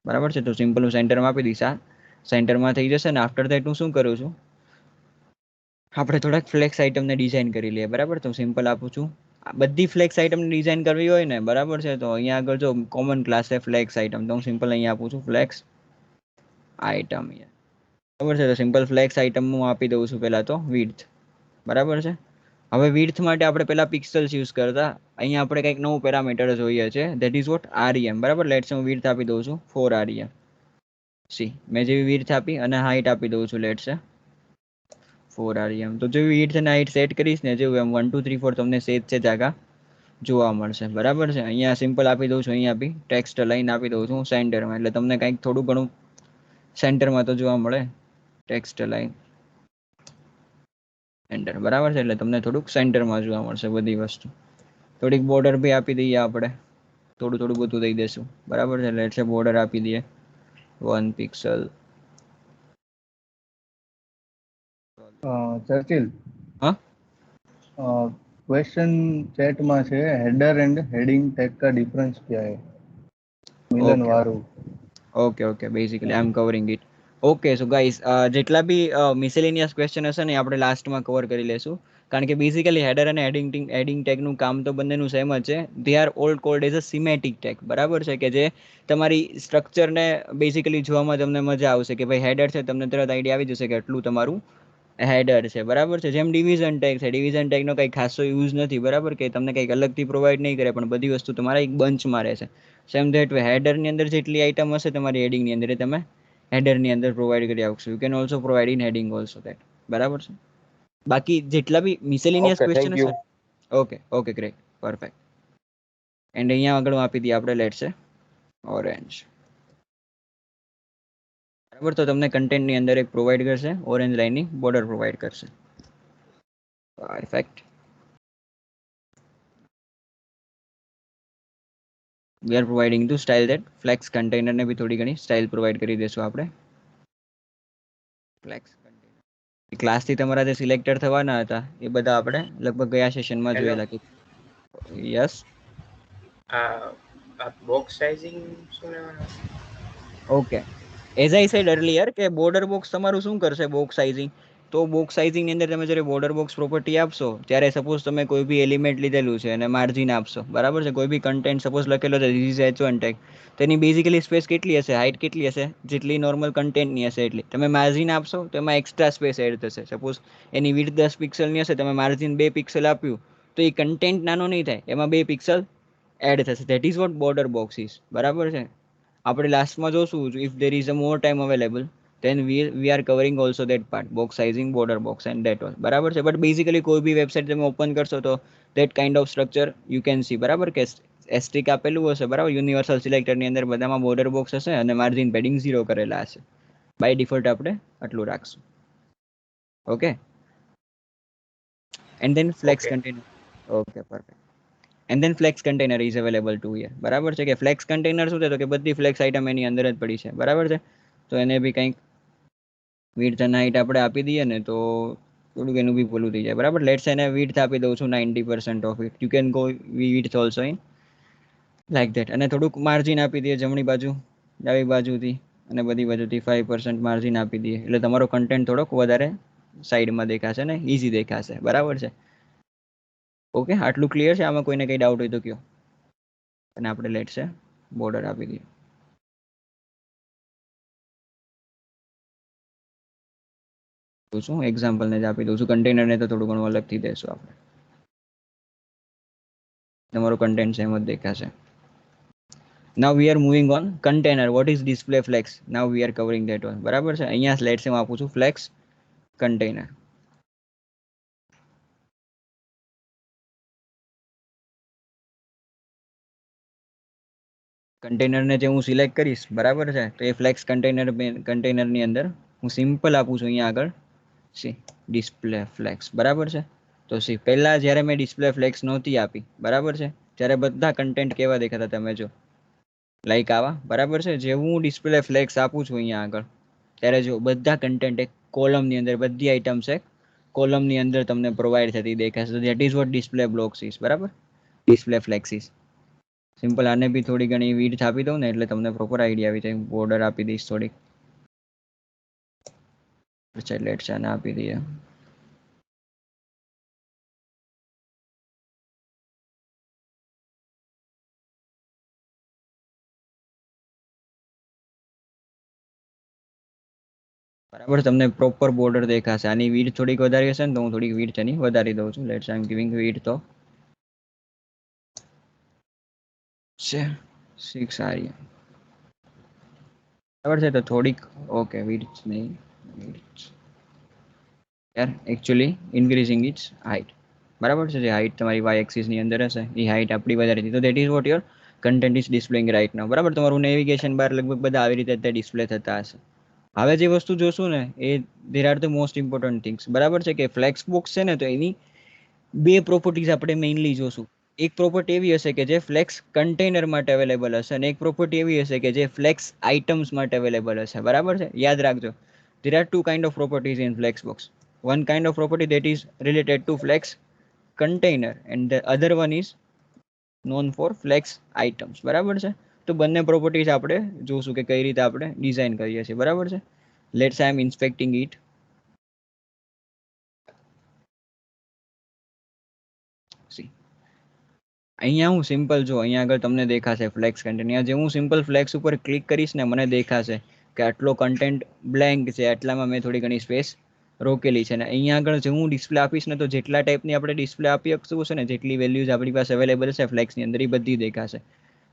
Speaker 1: બરાબર છે. તો સિમ્પલ હું સેન્ટરમાં આપી દઈશ. આ સેન્ટરમાં થઈ જશે ને આફ્ટર ધેટ હું શું કરું છું, આપણે થોડાક ફ્લેક્સ આઇટમને ડિઝાઇન કરી લઈએ, બરાબર. તો સિમ્પલ આપું છું આ બધી ફ્લેક્સ આઇટમને ડિઝાઇન કરવી હોય ને, બરાબર છે. તો અહીંયા આગળ જો કોમન ક્લાસ છે ફ્લેક્સ આઇટમ, તો હું સિમ્પલ અહીંયા આપું છું ફ્લેક્સ આઇટમ, બરાબર છે. તો સિમ્પલ ફ્લેક્સ આઇટમ હું આપી દઉં છું પહેલાં તો વિડ્થ, બરાબર છે. હવે વિડ્થ માટે આપણે પહેલા પિક્સલ્સ યુઝ કરતા, અહીંયા આપણે કંઈક નવું પેરામીટર જોઈએ છે, ધેટ ઇઝ વોટ REM, બરાબર. લેટ્સ હું વિડ્થ આપી દઉં છું 4 REM. સી મેં જેવી વિડ્થ આપી અને હાઇટ આપી દઉં છું લેટ્સ 4 REM. તો જેવી વિડ્થ અને હાઇટ સેટ કરીશ ને જેવું એમ 1 2 3 4 તમને સેજ છે જાગા જોવા મળશે, બરાબર છે. અહીંયા સિમ્પલ આપી દઉં છું, અહીંયા બી ટેક્સ્ટ લાઈન આપી દઉં છું સેન્ટરમાં, એટલે તમને કંઈક થોડું ઘણું સેન્ટરમાં તો જોવા મળે. ટેક્સ્ટ લાઈન એન્ટર, બરાબર છે. એટલે તમને થોડુંક સેન્ટરમાં જોવા મળશે બધી વસ્તુ. થોડીક બોર્ડર બી આપી દઈએ આપણે, થોડું થોડું બધું દઈ દઈશું, બરાબર છે. લેટ્સ સે બોર્ડર આપી દઈએ 1 પિક્સલ.
Speaker 3: ચર્ચિલ,
Speaker 1: હા,
Speaker 3: क्वेश्चन चैट में છે हेडर एंड हेडिंग टैग का डिफरेंस क्या है? मिलन
Speaker 1: ઓકે
Speaker 3: वारू.
Speaker 1: Okay okay, basically I am covering it. Okay, so guys જેટલા બી મિસેલેનિયસ ક્વેશ્ચન હશે ને એ આપણે લાસ્ટમાં કવર કરી લેશું, કારણ કે બેઝિકલી હેડર અને હેડિંગ ટેગનું કામ તો બંનેનું સેમ જ છે. They are all called as a semantic tag, બરાબર છે. કે જે તમારી સ્ટ્રક્ચરને બેઝિકલી જોવામાં તમને મજા આવશે કે ભાઈ હેડર છે, તમને તરત આઈડિયા આવી જશે કે એટલું તમારું હેડર છે, બરાબર છે. જેમ ડિવિઝન ટેગ છે, ડિવિઝન ટેગનો કંઈ ખાસો યુઝ નથી, બરાબર. કે તમને કંઈક અલગથી પ્રોવાઈડ નહીં કરે, પણ બધી વસ્તુ તમારા એક બંચમાં રહેશે. સેમ ધેટ વે હેડરની અંદર જેટલી આઇટમ હશે તમારી હેડિંગની અંદર એ તમે હેડરની અંદર પ્રોવાઈડ કરી આપશો. You can also provide in heading also that, બરાબર છે. બાકી જેટલા બી મિસેલિનિયસ
Speaker 2: ઓકે,
Speaker 1: ક્વેશ્ચન
Speaker 2: થેન્ક યુ.
Speaker 1: હશે. Okay okay, great, perfect. And અહીંયા આગળ આપી દઈએ આપણે લેટ્સ છે ઓરેન્જ, બરાબર. તો તમને કન્ટેન્ટની અંદર એક પ્રોવાઈડ કરશે ઓરેન્જ લાઇનની બોર્ડર પ્રોવાઈડ કરશે, perfect. We are providing to style that flex કન્ટેનરને બી થોડી ઘણી સ્ટાઇલ પ્રોવાઈડ કરી દઈશું આપણે ફ્લેક્સ કન્ટેનર. ક્લાસથી તમારા જે સિલેક્ટર થવાના હતા એ બધા આપણે લગભગ ગયા સેશનમાં
Speaker 2: હેલો
Speaker 1: જોયેલા કે યસ.
Speaker 2: આ બોક્સ સાઇઝિંગ શું લેવાનું?
Speaker 1: Okay, as I said earlier કે બોર્ડર બોક્સ તમારું શું કરશે બોક્સ સાઇઝિંગ, તો બોક્સ સાઇઝિંગની અંદર તમે જ્યારે બોર્ડર બોક્સ પ્રોપર્ટી આપશો ત્યારે સપોઝ તમે કોઈ બી એલિમેન્ટ લીધેલું છે અને માર્જિન આપશો, બરાબર છે, કોઈ બી કન્ટેન્ટ સપોઝ લખેલો છે ધીસ ઇઝ H1 ટેગ, તેની બેઝિકલી સ્પેસ કેટલી હશે, હાઇટ કેટલી હશે, જેટલી નોર્મલ કન્ટેન્ટની હશે એટલી. તમે માર્જિન આપશો તો એમાં એક્સ્ટ્રા સ્પેસ એડ થશે. સપોઝ એની વિડ્થ 10 પિક્સલની હશે, તમે માર્જિન 2 પિક્સલ આપ્યું તો એ કન્ટેન્ટ નાનો નહીં થાય, એમાં 2 પિક્સલ એડ થશે. That is vote border box is, બરાબર છે. આપણે લાસ્ટમાં જોશું if there is a more time available then we are covering also that part, box sizing, border box and that all, બરાબર છે. બટ બેઝિકલી કોઈ બી website તમે ઓપન કરશો તો that kind of structure you can see, બરાબર કે asterisk આપેલું હશે, બરાબર, યુનિવર્સલ સિલેક્ટરની અંદર બધામાં બોર્ડર બોક્સ હશે અને માર્જિન પેડિંગ 0 કરેલા હશે. બાય ડિફોલ્ટ આપણે આટલું રાખશું. Okay, and then flex
Speaker 2: okay
Speaker 1: container. Okay, perfect. And then flex container is available to here, બરાબર છે. કે ફ્લેક્સ કન્ટેનર શું છે તો કે બધી ફ્લેક્સ આઇટમ એની અંદર જ પડી છે, બરાબર છે. તો એને બી કંઈક વિડ્થ અને હાઇટ આપણે આપી દઈએ ને તો થોડુંક એનું બી પેલું થઈ જાય, બરાબર. લેટ્સ એને વિડ્થ આપી દઉં છું 90% of it, you can go width also in like that. અને થોડુંક માર્જિન આપી દઈએ જમણી બાજુ, ડાબી બાજુથી અને બધી બાજુથી 5% માર્જિન આપી દઈએ એટલે તમારો કન્ટેન્ટ થોડોક વધારે સાઈડમાં દેખાશે ને ઇઝી દેખાશે, બરાબર છે. ઓકે, આટલું ક્લિયર છે? આમાં કોઈને કંઈ ડાઉટ હોય તો કયો. અને આપણે લેટ છે બોર્ડર આપી દઈએ. છું એક્ઝામ્પલને જ આપી દઉં છું, કન્ટેનરને તો થોડું ઘણું અલગથી દેશું આપણે. તમારું કન્ટેન્ટ સેમ જ દેખાશે. Now we are moving on container. What is display flex? Now we are covering that one, બરાબર છે. અહીંયા લેટ્સ હું આપું છું ફ્લેક્સ કન્ટેનર. કન્ટેનરને જે હું સિલેક્ટ કરીશ, બરાબર છે, તો એ ફ્લેક્સ કન્ટેનરની અંદર હું સિમ્પલ આપું છું અહીંયા આગળ સી ડિસ્પ્લે ફ્લેક્સ, બરાબર છે. તો સી પહેલા જ્યારે મેં ડિસ્પ્લે ફ્લેક્સ નહોતી આપી, બરાબર છે, ત્યારે બધા કન્ટેન્ટ કેવા દેખાતા તમે જો લાઈક આવા, બરાબર છે. જે હું ડિસ્પ્લે ફ્લેક્સ આપું છું અહીંયા આગળ ત્યારે જો બધા કન્ટેન્ટ એક કોલમની અંદર બધી આઇટમ્સ એક કોલમની અંદર તમને પ્રોવાઈડ થતી દેખાશે. That is vote display blocks is, બરાબર, ડિસ્પ્લે ફ્લેક્સ ઇઝ. સિમ્પલ આને બી થોડી ઘણી વિડ્થ આપી દઉં ને એટલે તમને પ્રોપર આઈડિયા આવી જાય. બોર્ડર આપી દઈશ થોડીક, લેટ છે આને આપી દઈએ. બરાબર, તમને પ્રોપર બોર્ડર દેખાશે. આની વિડ્થ થોડીક વધારી હશે ને તો હું થોડીક વિડ્થ એની વધારી દઉં છું. Let's I am giving width તો છે 6 આરી, બરાબર છે. તો થોડીક ઓકે વિડ્થ નહીં, વિડ્થ યાર એકચ્યુઅલી ઇન્ક્રીઝિંગ ઇટ્સ હાઇટ, બરાબર છે. જે હાઇટ તમારી વાય એક્સિસની અંદર હશે એ હાઇટ આપણી વધારી હતી. તો that is what your content is displaying right now, બરાબર. તમારું નેવિગેશન બાર લગભગ બધા આવી રીતે ડિસ્પ્લે થતા હશે. હવે જે વસ્તુ જોશું ને એ there are the most important things, બરાબર છે. કે ફ્લેક્સ બોક્સ છે ને તો એની બે પ્રોપર્ટીઝ આપણે મેઇનલી જોશું. એક પ્રોપર્ટી એવી હશે કે જે ફ્લેક્સ કન્ટેનર માટે અવેલેબલ હશે અને એક પ્રોપર્ટી એવી હશે કે જે ફ્લેક્સ આઇટમ્સ માટે અવેલેબલ હશે, બરાબર છે. યાદ રાખજો, there are two kind of properties in Flexbox. One kind of property that is related to Flex container and the other one is known for Flex items, બરાબર છે. તો બંને પ્રોપર્ટીઝ આપણે જોશું કે કઈ રીતે આપણે ડિઝાઇન કરીએ છીએ, બરાબર છે. Let's I am inspecting it. See અહીંયા હું સિમ્પલ જો અહીંયા આગળ તમને દેખાશે ફ્લેક્સ કન્ટેન્ટ. જે હું સિમ્પલ ફ્લેક્સ ઉપર ક્લિક કરીશ ને મને દેખાશે કે આટલો કન્ટેન્ટ બ્લેન્ક છે, આટલામાં મેં થોડી ઘણી સ્પેસ રોકેલી છે. ને અહીંયા આગળ જે હું ડિસ્પ્લે આપીશ ને તો જેટલા ટાઈપની આપણે ડિસ્પ્લે આપી શકશું છે ને જેટલી વેલ્યુઝ આપણી પાસે અવેલેબલ છે ફ્લેક્સની અંદર એ બધી દેખાશે,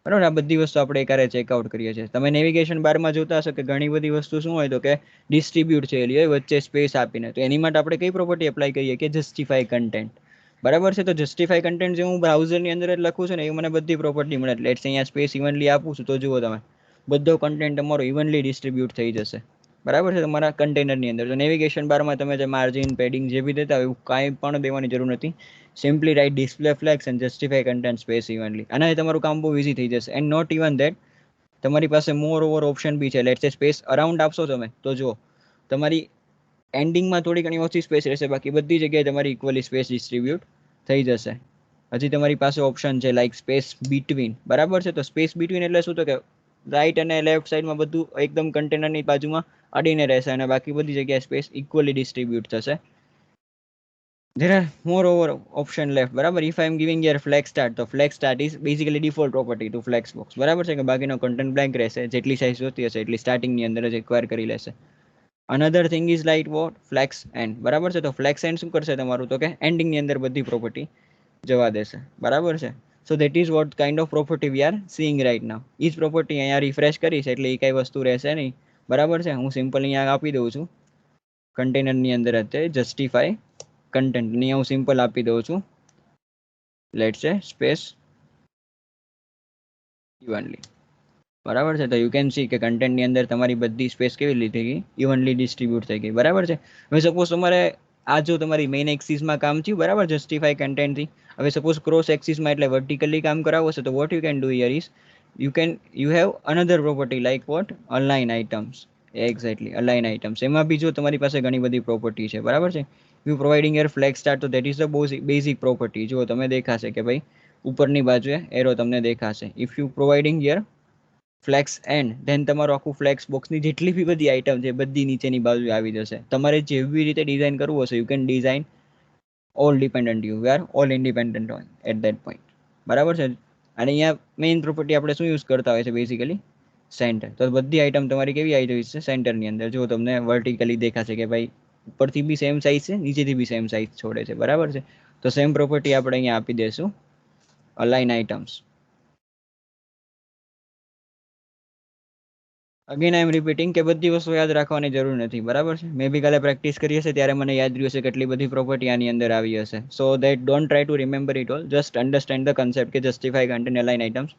Speaker 1: બરાબર. આ બધી વસ્તુ આપણે એકારે ચેકઆઉટ કરીએ છીએ. તમે નેવિગેશન બારમાં જોતા હશો કે ઘણી બધી વસ્તુ શું હોય તો કે ડિસ્ટ્રીબ્યુટ થયેલી હોય વચ્ચે સ્પેસ આપીને. તો એની માટે આપણે કઈ પ્રોપર્ટી એપ્લાય કરીએ કે જસ્ટિફાઈ કન્ટેન્ટ, બરાબર છે. તો જસ્ટિફાઈ કન્ટેન્ટ જે હું બ્રાઉઝરની અંદર જ લખું છું ને એ મને બધી પ્રોપર્ટી મળે. લેટ્સ અહીંયા સ્પેસ ઇવનલી આપું છું તો જુઓ તમે બધો કન્ટેન્ટ તમારો ઇવનલી ડિસ્ટ્રીબ્યુટ થઈ જશે, બરાબર છે, તમારા કન્ટેનરની અંદર. તો નેવિગેશન બારમાં તમે જે માર્જિન પેડિંગ જે બી દેતા હોય એવું કાંઈ પણ દેવાની જરૂર નથી. Simply write display flex and justify content space evenly. આનાથી તમારું કામ બહુ ઇઝી થઈ જશે. એન્ડ નોટ ઇવન ધેટ, તમારી પાસે મોર ઓવર ઓપ્શન બી છે. લેટ્સ સે સ્પેસ અરાઉન્ડ આપશો તમે તો જુઓ તમારી એન્ડિંગમાં થોડી ઘણી ઓછી સ્પેસ રહેશે, બાકી બધી જગ્યાએ તમારી ઇક્વલી સ્પેસ ડિસ્ટ્રીબ્યુટ થઈ જશે. હજી તમારી પાસે ઓપ્શન છે લાઈક સ્પેસ બિટવીન, બરાબર છે. તો સ્પેસ બિટવીન એટલે શું? તો કે રાઈટ અને લેફ્ટ સાઈડમાં બધું એકદમ કન્ટેનરની બાજુમાં અડીને રહેશે અને બાકી બધી જગ્યાએ સ્પેસ ઇક્વલી ડિસ્ટ્રીબ્યુટ થશે. there are more over option left, બરાબર. if I am giving here flex start, તો flex start is basically default property to flexbox, બરાબર છે, કે બાકીનો કન્ટેન્ટ બ્લેન્ક રહેશે, જેટલી સાઇઝ જોતી હશે એટલી સ્ટાર્ટિંગની અંદર જ એક્વાયર કરી લેશે. Another thing is like what flex end, બરાબર છે. તો ફ્લેક્સ એન્ડ શું કરશે તમારું? તો કે એન્ડિંગની અંદર બધી પ્રોપર્ટી જવા દેશે, બરાબર છે. So that is what kind of property we are seeing right now. એ જ પ્રોપર્ટી અહીંયા રિફ્રેશ કરીશ એટલે એ કઈ વસ્તુ રહેશે નહીં, બરાબર છે. હું સિમ્પલ અહીંયા આપી દઉં છું કન્ટેનરની અંદર અત્યારે જસ્ટિફાય કન્ટેન્ટ ની હું સિમ્પલ આપી દઉં છું, લેટ્સ સે સ્પેસ ઇવનલી, બરાબર છે. તો યુ કેન સી કે કન્ટેન્ટની અંદર તમારી બધી સ્પેસ કેવી રીતે ગઈ? ઇવનલી ડિસ્ટ્રીબ્યુટ થઈ ગઈ, બરાબર છે. હવે સપોઝ તમારે આ જો તમારી મેઇન એક્સિસમાં કામ થયું, બરાબર, જસ્ટિફાય કન્ટેન્ટથી. હવે સપોઝ ક્રોસ એક્સિસમાં એટલે વર્ટિકલી કામ કરાવવું હશે, તો what you can do here is you have another property like what align items. Exactly align items. એમાં બી જો તમારી પાસે ઘણી બધી પ્રોપર્ટી છે, બરાબર છે. You providing your flex start, તો that is the basic property. જો તમે દેખાશે કે ભાઈ ઉપરની બાજુએ એરો તમને દેખાશે. If you providing your flex end, then તમારું આખું ફ્લેક્સ બોક્સની જેટલી બી બધી આઇટમ છે બધી નીચેની બાજુ આવી જશે. તમારે જેવી રીતે ડિઝાઇન કરવું હશે you can design all dependent, you are all independent on at that point, બરાબર છે. અને અહીંયા મેઇન પ્રોપર્ટી આપણે શું યુઝ કરતા હોય છે? Basically centre. તો બધી આઇટમ તમારી કેવી આવી રહી છે? સેન્ટરની અંદર. જો તમને વર્ટિકલી દેખાશે કે ભાઈ ઉપરથી બી સેમ સાઇઝ છે, નીચેથી બી સેમ સાઇઝ છોડે છે, બરાબર છે. તો સેમ પ્રોપર્ટી આપણે અહીંયા આપી દઈશું align items. Again I am repeating કે બધી વસ્તુ યાદ રાખવાની જરૂર નથી, બરાબર છે. મેં બી કાલે પ્રેક્ટિસ કરી હશે ત્યારે મને યાદ રહ્યું હશે કેટલી બધી પ્રોપર્ટી આની અંદર આવી હશે. So that don't try to remember it all, just understand the concept કે જસ્ટિફાઈ કન્ટેન્ટ અલાઇન આઇટમ્સ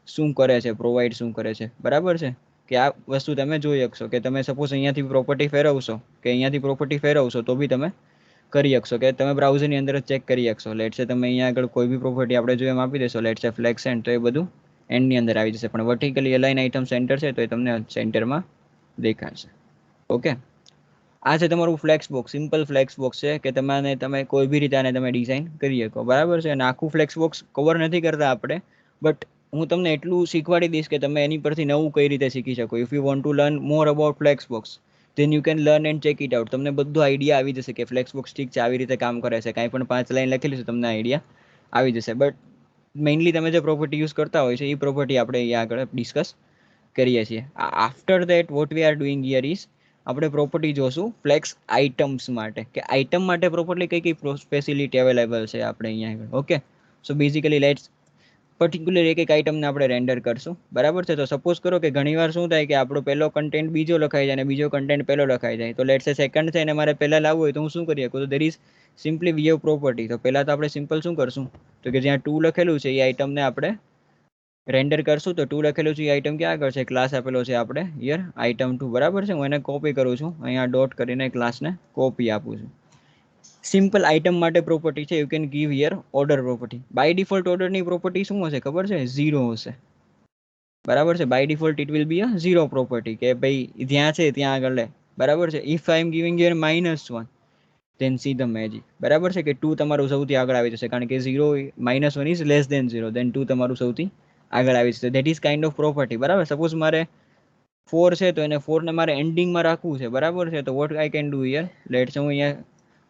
Speaker 1: શું કરે છે, પ્રોવાઈડ શું કરે છે, બરાબર છે. કે આ વસ્તુ તમે જોઈ શકશો કે તમે સપોઝ અહીંયાથી પ્રોપર્ટી ફેરવશો કે અહીંયાથી પ્રોપર્ટી ફેરવશો તો બી તમે કરી શકશો, કે તમે બ્રાઉઝરની અંદર જ ચેક કરી શકશો. લેટ છે તમે અહીંયા આગળ કોઈ બી પ્રોપર્ટી આપણે જો એમ આપી દેશો, લેટ છે ફ્લેક્સ એન્ડ, તો એ બધું એન્ડની અંદર આવી જશે. પણ વર્ટિકલી અલાઇન આઇટમ સેન્ટર છે તો એ તમને સેન્ટરમાં દેખાશે. ઓકે, આ છે તમારું flex box. Simple flex box છે કે તમે કોઈ બી રીતે આને તમે ડિઝાઇન કરી શકો, બરાબર છે. અને આખું ફ્લેક્સ બોક્સ કવર નથી કરતા આપણે, બટ હું તમને એટલું શીખવાડી દઈશ કે તમે એની પરથી નવું કઈ રીતે શીખી શકો. If you want to learn more about flex box, then you can learn and check it out. તમને બધું આઈડિયા આવી જશે કે ફ્લેક્સ બોક્સ ઠીક છે આવી રીતે કામ કરે છે. કાંઈ પણ 5 લાઈન લખેલી છે તમને આઈડિયા આવી જશે. બટ મેઇનલી તમે જે પ્રોપર્ટી યુઝ કરતા હોય છે એ પ્રોપર્ટી આપણે અહીંયા આગળ ડિસ્કસ કરીએ છીએ. After that what we are doing here is આપણે પ્રોપર્ટી જોશું ફ્લેક્સ આઇટમ્સ માટે, કે આઇટમ માટે પ્રોપર્ટી કઈ કઈ ફેસિલિટી અવેલેબલ છે આપણે અહીંયા આગળ. Okay, so basically let's particular એક આઇટમને આપણે રેન્ડર કરશું, બરાબર છે. તો સપોઝ કરો કે ઘણીવાર શું થાય કે આપણો પહેલો કન્ટેન્ટ બીજો લખાઈ જાય અને બીજો કન્ટેન્ટ પહેલો લખાઈ જાય. તો લેટ્સ સે સેકન્ડ છે અને મારે પહેલા લાવવું હોય તો હું શું કરી શકું? તો there is simply we have property. તો પહેલાં તો આપણે સિમ્પલ શું કરશું? તો કે જ્યાં 2 લખેલું છે એ આઇટમને આપણે રેન્ડર કરશું. તો 2 લખેલું છે એ આઇટમ ક્યાં આગળ છે? ક્લાસ આપેલો છે આપણે હિયર આઇટમ 2, બરાબર છે. હું એને કોપી કરું છું, અહીંયા ડોટ કરીને ક્લાસને કોપી આપું છું. સિમ્પલ આઇટમ માટે પ્રોપર્ટી છે. You can give here order property. By default ઓર્ડરની પ્રોપર્ટી શું હશે ખબર છે? 0 હશે, બરાબર છે. By default it will be a 0 property, કે ભાઈ જ્યાં છે ત્યાં આગળ લે, બરાબર છે. If I am giving here -1, then see the magic, બરાબર છે. કે 2 તમારું સૌથી આગળ આવી જશે, કારણ કે 0 -1 ઇઝ લેસ દેન 0, ધેન 2 તમારું સૌથી આગળ આવી જશે. That is kind of property, બરાબર. સપોઝ મારે 4 છે તો એને 4 ને મારે એન્ડિંગમાં રાખવું છે, બરાબર છે. તો what I can do here, let's હું અહીંયા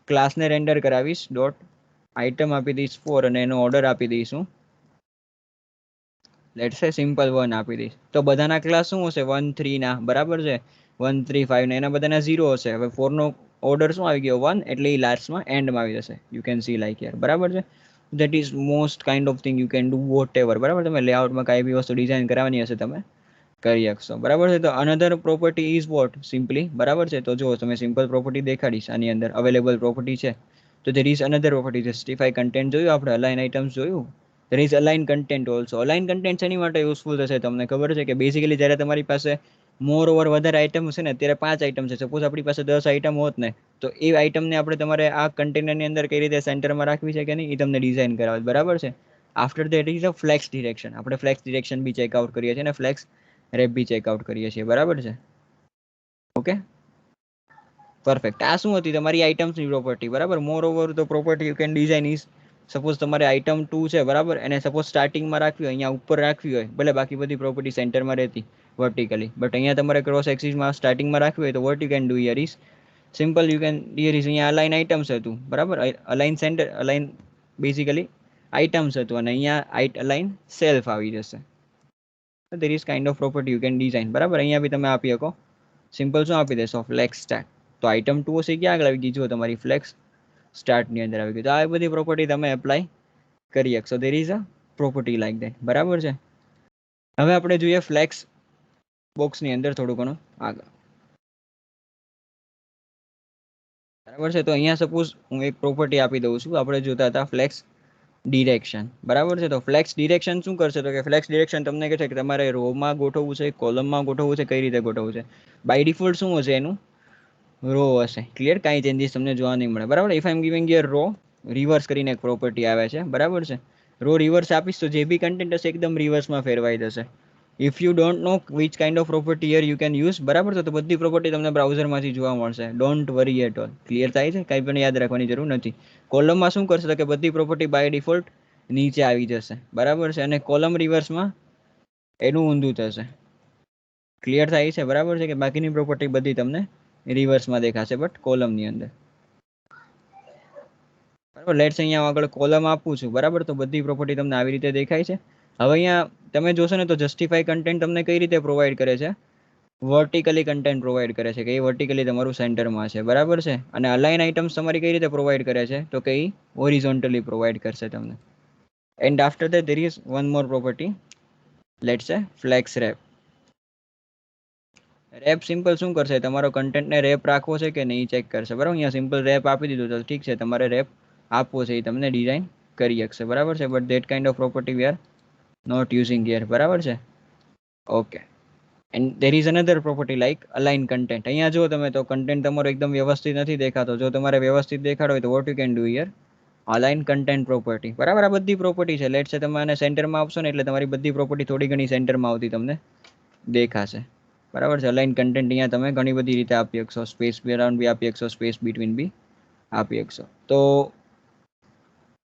Speaker 1: ક્લાસને રેન્ડર કરાવીશ, ડોટ આઇટમ આપી દઈશ 4 અને એનો ઓર્ડર આપી દઈશું લેટ્સ સે સિમ્પલ 1 આપી દઈશ. તો બધાના ક્લાસ શું હશે? 1 3 ના, બરાબર છે. 1 3 5 ને એના બધાના 0 હશે. હવે 4 નો ઓર્ડર શું આવી ગયો? 1, એટલે એ લાસ્ટમાં એન્ડમાં આવી જશે. You can C like here, બરાબર છે. That is most kind of thing you can do vote ever, બરાબર. તમે લેઆઉટમાં કાંઈ બી વસ્તુ ડિઝાઇન કરવાની હશે તમે કરી શકશો, બરાબર છે. તો another property is what simply, બરાબર છે. તો જો તમે સિમ્પલ પ્રોપર્ટી દેખાડીશ આની અંદર અવેલેબલ પ્રોપર્ટી છે. તો there is another property justify content જોયું આપણે, અલાઇન આઇટમ્સ જોયું. there is align content also. Align content શેની માટે યુઝફુલ થશે તમને ખબર છે? કે બેઝિકલી જ્યારે તમારી પાસે મોર ઓવર વધારે આઇટમ છે ને, અત્યારે 5 આઇટમ છે, સપોઝ આપણી પાસે 10 આઇટમ હોત ને, તો એ આઇટમને આપણે તમારે આ કન્ટેનરની અંદર કઈ રીતે સેન્ટરમાં રાખવી છે કે નહીં એ તમને ડિઝાઇન કરાવે, બરાબર છે. After that is a flex direction. આપણે ફ્લેક્સ ડિરેક્શન બી ચેકઆઉટ કરીએ છીએ અને ફ્લેક્સ રેપ બી ચેકઆઉટ કરીએ છીએ, બરાબર છે. Okay, perfect. આ શું હતી તમારી આઇટમ્સની પ્રોપર્ટી, બરાબર. More over the property you can design is, suppose તમારે આઇટમ 2 છે, બરાબર, એને સપોઝ સ્ટાર્ટિંગમાં રાખવી હોય, અહીંયા ઉપર રાખવી હોય, ભલે બાકી બધી પ્રોપર્ટી સેન્ટરમાં રહેતી વર્ટિકલી, બટ અહીંયા તમારે ક્રોસ એક્સિસમાં સ્ટાર્ટિંગમાં રાખવી હોય તો what you can do here is simple, you can here is અહીંયા અલાઇન આઇટમ્સ હતું, બરાબર, align centre, align basically items હતું, અને અહીંયા અલાઇન સેલ્ફ આવી જશે. There is kind of property you can design, બરાબર. અહીંયા બી તમે આપી શકો, સિમ્પલ શું આપી દેશો, ફ્લેક્સ સ્ટાર્ટ. તો આઇટમ 2 હશે ક્યાં આગળ આવી ગઈ, જો તમારી ફ્લેક્સ સ્ટાર્ટની અંદર આવી ગઈ. તો આ બધી પ્રોપર્ટી તમે એપ્લાય કરી શકશો. There is a property like that, બરાબર છે. હવે આપણે જોઈએ ફ્લેક્સ બોક્સની અંદર થોડું ઘણું આગળ, બરાબર છે. તો અહીંયા સપોઝ હું એક પ્રોપર્ટી આપી દઉં છું. આપણે જોતા હતા ફ્લેક્સ ડિરેક્શન, બરાબર છે. તો ફ્લેક્સ ડિરેક્શન શું કરશે, તો કે ફ્લેક્સ ડિરેક્શન તમને કહે છે કે તમારે રોમાં ગોઠવવું છે, કોલમમાં ગોઠવવું છે, કઈ રીતે ગોઠવવું છે. બાય ડિફોલ્ટ શું હશે એનું, રો હશે. ક્લિયર, કાંઈ ચેન્જીસ તમને જોવા નહીં મળે, બરાબર. If I am giving your row reverse કરીને એક પ્રોપર્ટી આવે છે, બરાબર છે. રો રિવર્સ આપીશ તો જે બી કન્ટેન્ટ હશે એકદમ રિવર્સમાં ફેરવાઈ જશે. If you don't know which kind of property your you can use, બરાબર. તો બધી પ્રોપર્ટી તમને બ્રાઉઝરમાંથી જોવા મળશે. Don't worry at all. Clear થાય છે, કાંઈ પણ યાદ રાખવાની જરૂર નથી. કોલમમાં શું કરશે તો કે બધી પ્રોપર્ટી બાય ડિફોલ્ટ નીચે આવી જશે, બરાબર છે. અને કોલમ રિવર્સમાં એનું ઊંધું થશે. ક્લિયર થાય છે, બરાબર છે, કે બાકીની પ્રોપર્ટી બધી તમને રિવર્સમાં દેખાશે, બટ કોલમની અંદર, બરાબર. લેટ્સ અહીંયા આગળ કોલમ આપું છું, બરાબર. તો બધી પ્રોપર્ટી તમને આવી રીતે દેખાય છે. હવે અહીંયા તમે જોશો ને તો જસ્ટિફાઈ કન્ટેન્ટ તમને કઈ રીતે પ્રોવાઈડ કરે છે, વર્ટિકલી કન્ટેન્ટ પ્રોવાઈડ કરે છે, કે એ વર્ટિકલી તમારું સેન્ટરમાં છે, બરાબર છે. અને અલાઇન આઇટમ્સ તમારી કઈ રીતે પ્રોવાઈડ કરે છે, તો કે એ હોરિઝોન્ટલી પ્રોવાઈડ કરશે તમને. And after that there is one more property, let's સે ફ્લેક્સ રેપ. રેપ સિમ્પલ શું કરશે, તમારો કન્ટેન્ટને રેપ રાખવો છે કે નહીં ચેક કરશે, બરાબર. અહીંયા સિમ્પલ રેપ આપી દીધું તો ઠીક છે, તમારે રેપ આપવો છે એ તમને ડિઝાઇન કરી શકશે, બરાબર છે. But that kind of property we are not using here, બરાબર છે. Okay. And there is another property like align content. અહીંયા જો તમે તો કન્ટેન્ટ તમારો એકદમ વ્યવસ્થિત નથી દેખાતો. જો તમારે વ્યવસ્થિત દેખાડો હોય તો what you can do here, align content property, બરાબર. આ બધી પ્રોપર્ટી છે. લેટ્સ સે તમે આને સેન્ટરમાં આપશો ને એટલે તમારી બધી પ્રોપર્ટી થોડી ઘણી સેન્ટરમાં આવતી તમને દેખાશે, બરાબર છે. અલાઇન કન્ટેન્ટ અહીંયા તમે ઘણી બધી રીતે આપી શકશો. સ્પેસ અરાઉન્ડ બી આપી શકશો, સ્પેસ બિટવીન બી આપી શકશો. તો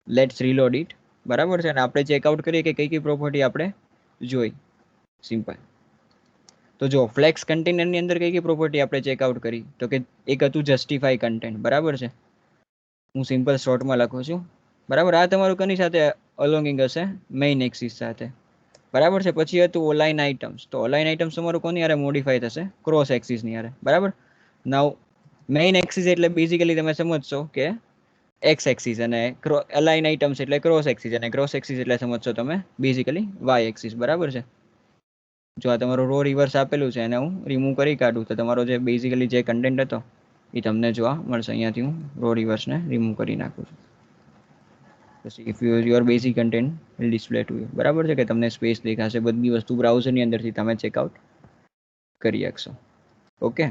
Speaker 1: લેટ્સ રીલોડ ઇટ, બરાબર છે. અને આપણે ચેકઆઉટ કરીએ કે કઈ કઈ પ્રોપર્ટી આપણે જોઈ. સિમ્પલ. તો જો ફ્લેક્સ કન્ટેનરની અંદર કઈ કઈ પ્રોપર્ટી આપણે ચેકઆઉટ કરી, તો કે એક હતું જસ્ટિફાઈ કન્ટેન્ટ, બરાબર છે. હું સિમ્પલ શોર્ટમાં લખું છું, બરાબર. આ તમારું કની સાથે અલોંગિંગ હશે, મેઇન એક્સિસ સાથે, બરાબર છે. પછી હતું ઓલાઇન આઇટમ્સ. તો ઓલાઇન આઇટમ્સ તમારું કોની યારે મોડિફાઈ થશે, ક્રોસ એક્સિસની યારે, બરાબર. નાઉ મેઇન એક્સિસ એટલે બેઝિકલી તમે સમજશો કે એક્સ એક્સિસ, અને અલાઇન આઇટમ્સ એટલે ક્રોસ એક્સિસ, અને ક્રોસ એક્સિસ એટલે સમજશો તમે બેઝિકલી વાય એક્સિસ, બરાબર છે. જો આ તમારો રો રિવર્સ આપેલું છે અને હું રિમૂવ કરી કાઢું તો તમારો જે બેઝિકલી જે કન્ટેન્ટ હતો એ તમને જોવા મળશે. અહીંયાથી હું રો રિવર્સને રિમૂવ કરી નાખું છું. પછી if your basic content will display to you, બરાબર છે, કે તમને સ્પેસ દેખાશે. બધી વસ્તુ બ્રાઉઝરની અંદરથી તમે ચેકઆઉટ કરી શકશો. ઓકે.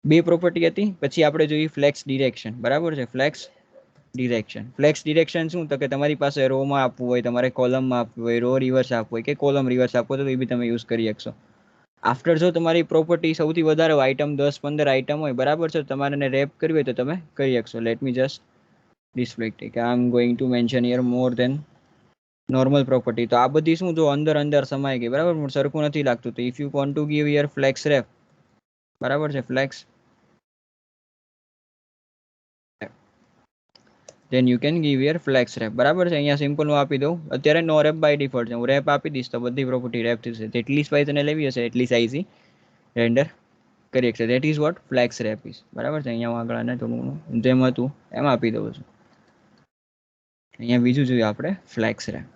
Speaker 1: બે પ્રોપર્ટી હતી. પછી આપણે જોઈએ ફ્લેક્સ ડિરેક્શન, બરાબર છે. Flex direction. ફ્લેક્સ ડિરેક્શન શું, તો કે તમારી પાસે રોમાં આપવું હોય, તમારે કોલમમાં આપવું હોય, રો રિવર્સ આપવું હોય કે કોલમ રિવર્સ આપવું હોય તો એ બી તમે યુઝ કરી શકશો. આફ્ટર જો તમારી પ્રોપર્ટી સૌથી વધારે આઇટમ 10-15 આઇટમ હોય, બરાબર છે, તમારે એને રેપ કરવી હોય તો તમે કરી શકશો. લેટ મી જસ્ટ ડિસ્પ્લે કે I am going to mention here more than normal property. તો આ બધી શું જો અંદર અંદર સમાઈ ગઈ, બરાબર, સરખું નથી લાગતું. તો if you want to give here flex wrap, બરાબર છે, flex, then you can give here flex rep, બરાબર છે. અહીંયા સિમ્પલ હું આપી દઉં. અત્યારે નો રેપ બાય ડિફોલ્ટ છે. હું રેપ આપી દઈશ તો બધી પ્રોપર્ટી રેપ થશે. જેટલી સ્પાઇસ અને લેવી હશે એટલી સાઇઝ રેન્ડર કરી શકશે. That is what flex wrap is, બરાબર છે. અહીંયા હું આગળ આને થોડું જેમ હતું એમ આપી દઉં છું. અહીંયા બીજું જોઈએ આપણે ફ્લેક્સ રેપ,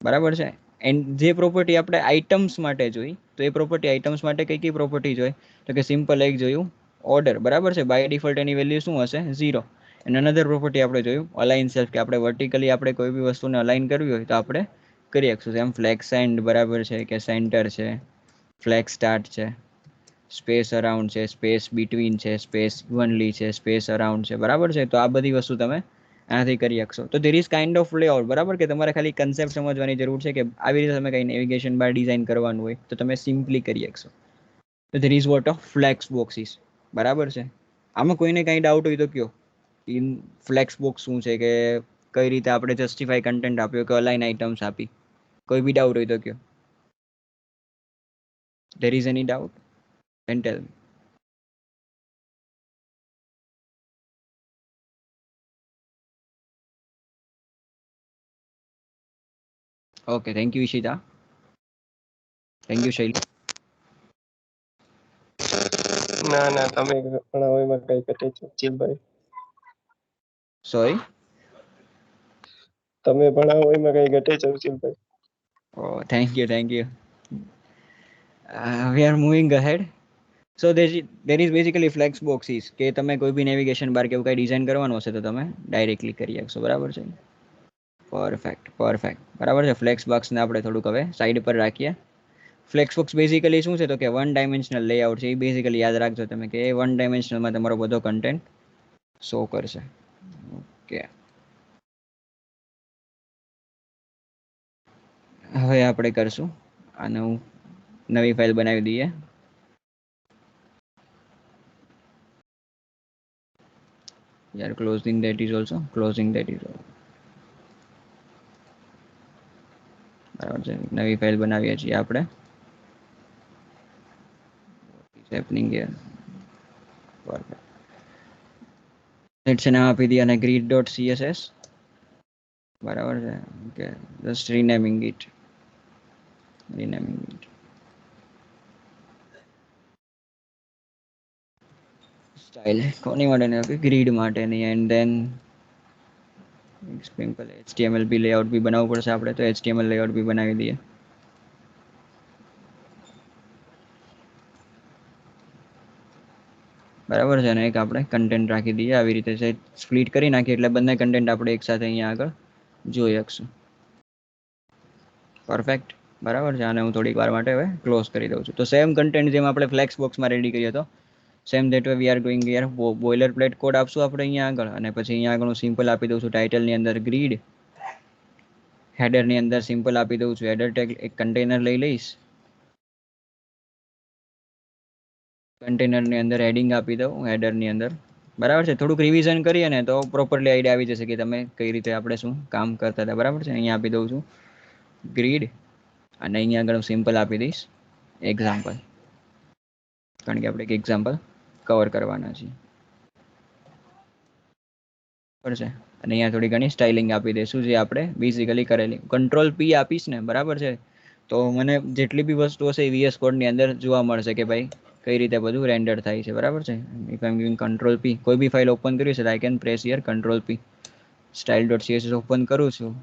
Speaker 1: બરાબર છે. એન્ડ જે પ્રોપર્ટી આપણે આઇટમ્સ માટે જોઈ, તો એ પ્રોપર્ટી આઇટમ્સ માટે કઈ કઈ પ્રોપર્ટી જોઈ, તો કે સિમ્પલ એક જોયું ઓર્ડર, બરાબર છે. બાય ડિફોલ્ટ એની વેલ્યુ શું હશે, 0. એન્ડ અનધર પ્રોપર્ટી આપણે જોયું અલાઇન સેલ્ફ, કે આપણે વર્ટિકલી આપણે કોઈ બી વસ્તુને અલાઇન કરવી હોય તો આપણે કરી શકશું. એમ ફ્લેક્સ એન્ડ, બરાબર છે, કે સેન્ટર છે, ફ્લેક્સ સ્ટાર્ટ છે, સ્પેસ અરાઉન્ડ છે, સ્પેસ બિટવીન છે, સ્પેસ ઇવનલી છે, સ્પેસ અરાઉન્ડ છે, બરાબર છે. તો આ બધી વસ્તુ તમે આનાથી કરી શકશો. તો there is kind of layout, બરાબર, કે તમારે ખાલી કન્સેપ્ટ સમજવાની જરૂર છે કે આવી રીતે તમે કંઈ નેવિગેશન બાર ડિઝાઇન કરવાનું હોય તો તમે સિમ્પલી કરી શકશો. તો there is what of flex boxes, બરાબર છે. આમાં કોઈને કંઈ ડાઉટ હોય તો કયો. ઇન ફ્લેક્સ બોક્સ શું છે, કે કઈ રીતે આપણે જસ્ટિફાઈ કન્ટેન્ટ આપ્યો કે અલાઇન આઇટમ્સ આપી, કોઈ બી ડાઉટ હોય તો કયો. There is any doubt? Then tell me. Okay, thank you, Ishita. Thank you, Shaili.
Speaker 4: ના તમે ભણાવો એમાં કઈ ઘટે છે ચિલભાઈ,
Speaker 1: Sorry.
Speaker 4: તમે ભણાવો એમાં કઈ ઘટે છે ચિલભાઈ.
Speaker 1: Oh, thank you. We are moving ahead. So there is basically flex boxes કે તમે કોઈ બી નેવિગેશન બાર કે એવું કઈ ડિઝાઇન કરવાનું હશે તો તમે ડાયરેક્ટલી કરી શકશો. બરાબર છે? પરફેક્ટ. બરાબર છે. ફ્લેક્સ બોક્સને આપણે થોડુંક હવે સાઈડ પર રાખીએ. ફ્લેક્સ બોક્સ બેઝિકલી શું છે તો કે વન ડાયમેન્શનલ લેઆઉટ છે. એ બેઝિકલી યાદ રાખજો તમે કે એ વન ડાયમેન્શનલમાં તમારો બધો કન્ટેન્ટ શો કરશે. ઓકે, હવે આપણે કરશું આનું નવી ફાઇલ બનાવી દઈએ. યાર closing that is also. બરાબર છે. નવી ફાઇલ બનાવીએ છીએ આપણે. Is happening here. Perfect. Let's નામ આપી દઈએ અને grid.css. બરાબર છે. Okay, just renaming it. Style કોની માટેની આપી? ગ્રીડ માટેની. એન્ડ ધેન સિમ્પલ HTML બી લેઆઉટ બી બનાવવું પડશે આપણે, તો HTML લેઆઉટ બી બનાવી દઈએ. બરાબર છે. અને એક આપણે કન્ટેન્ટ રાખી દઈએ આવી રીતે છે, સ્પ્લિટ કરી નાખીએ એટલે બંને કન્ટેન્ટ આપણે એકસાથે અહીંયા આગળ જોઈ શકશું. પરફેક્ટ. બરાબર છે. આને હું થોડીક વાર માટે હવે ક્લોઝ કરી દઉં છું. તો સેમ કન્ટેન્ટ જેમ આપણે ફ્લેક્સ બોક્સમાં રેડી કર્યો હતો, same that way we are going here. Boiler plate code આપશું આપણે અહીંયા આગળ, અને પછી અહીંયા આગળ હું સિમ્પલ આપી દઉં છું ટાઇટલની અંદર ગ્રીડ, હેડરની અંદર સિમ્પલ આપી દઉં છું હેડર ટેગ. એક કન્ટેનર લઈ લઈશ, કન્ટેનરની અંદર હેડિંગ આપી દઉં હેડરની અંદર. બરાબર છે. થોડુંક રિવિઝન કરીએ ને તો પ્રોપરલી આઈડિયા આવી જશે કે તમે કઈ રીતે આપણે શું કામ કરતા હતા. બરાબર છે. અહીંયા આપી દઉં છું ગ્રીડ, અને અહીંયા આગળ હું સિમ્પલ આપી દઈશ એક્ઝામ્પલ, કારણ કે આપણે એક એક્ઝામ્પલ કવર કરવાના છીએ. બરાબર છે. અને અહીંયા થોડી ઘણી સ્ટાઇલિંગ આપી દઈશું જે આપણે બેઝિકલી કરેલી. કંટ્રોલ P આપીશ ને, બરાબર છે, તો મને જેટલી બી વસ્તુ હશે એ VS કોડની અંદર જોવા મળશે કે ભાઈ કઈ રીતે બધું રેન્ડર થાય છે. બરાબર છે. If I am giving control P, કોઈ બી ફાઇલ ઓપન કરવી છે તો I can press here control P. style.css open કરું છું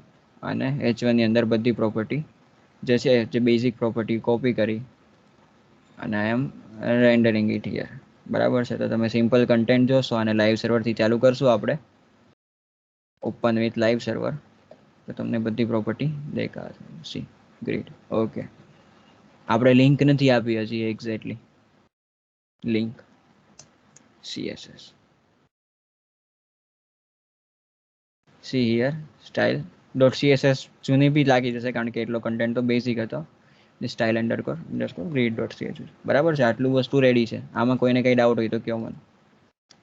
Speaker 1: અને H1 ની અંદર બધી પ્રોપર્ટી જે છે, જે બેઝિક પ્રોપર્ટી કોપી કરી અને આઈ એમ રેન્ડરિંગ ઇટ હિયર. બરાબર છે. તો તમે સિમ્પલ કન્ટેન્ટ જોશો અને લાઈવ સર્વરથી ચાલુ કરશું આપણે, ઓપન વિથ લાઈવ સર્વર, તો તમને બધી પ્રોપર્ટી દેખાશે. C grid. ઓકે, આપણે લિંક નથી આપી હજી exactly. Link CSS. C here style.css જૂની બી લાગી જશે કારણ કે એટલો કન્ટેન્ટ તો બેઝિક હતો. Style underscore grid.css. બરાબર છે. આટલું વસ્તુ રેડી છે. આમાં કોઈને કઈ ડાઉટ હોય તો કહો મને.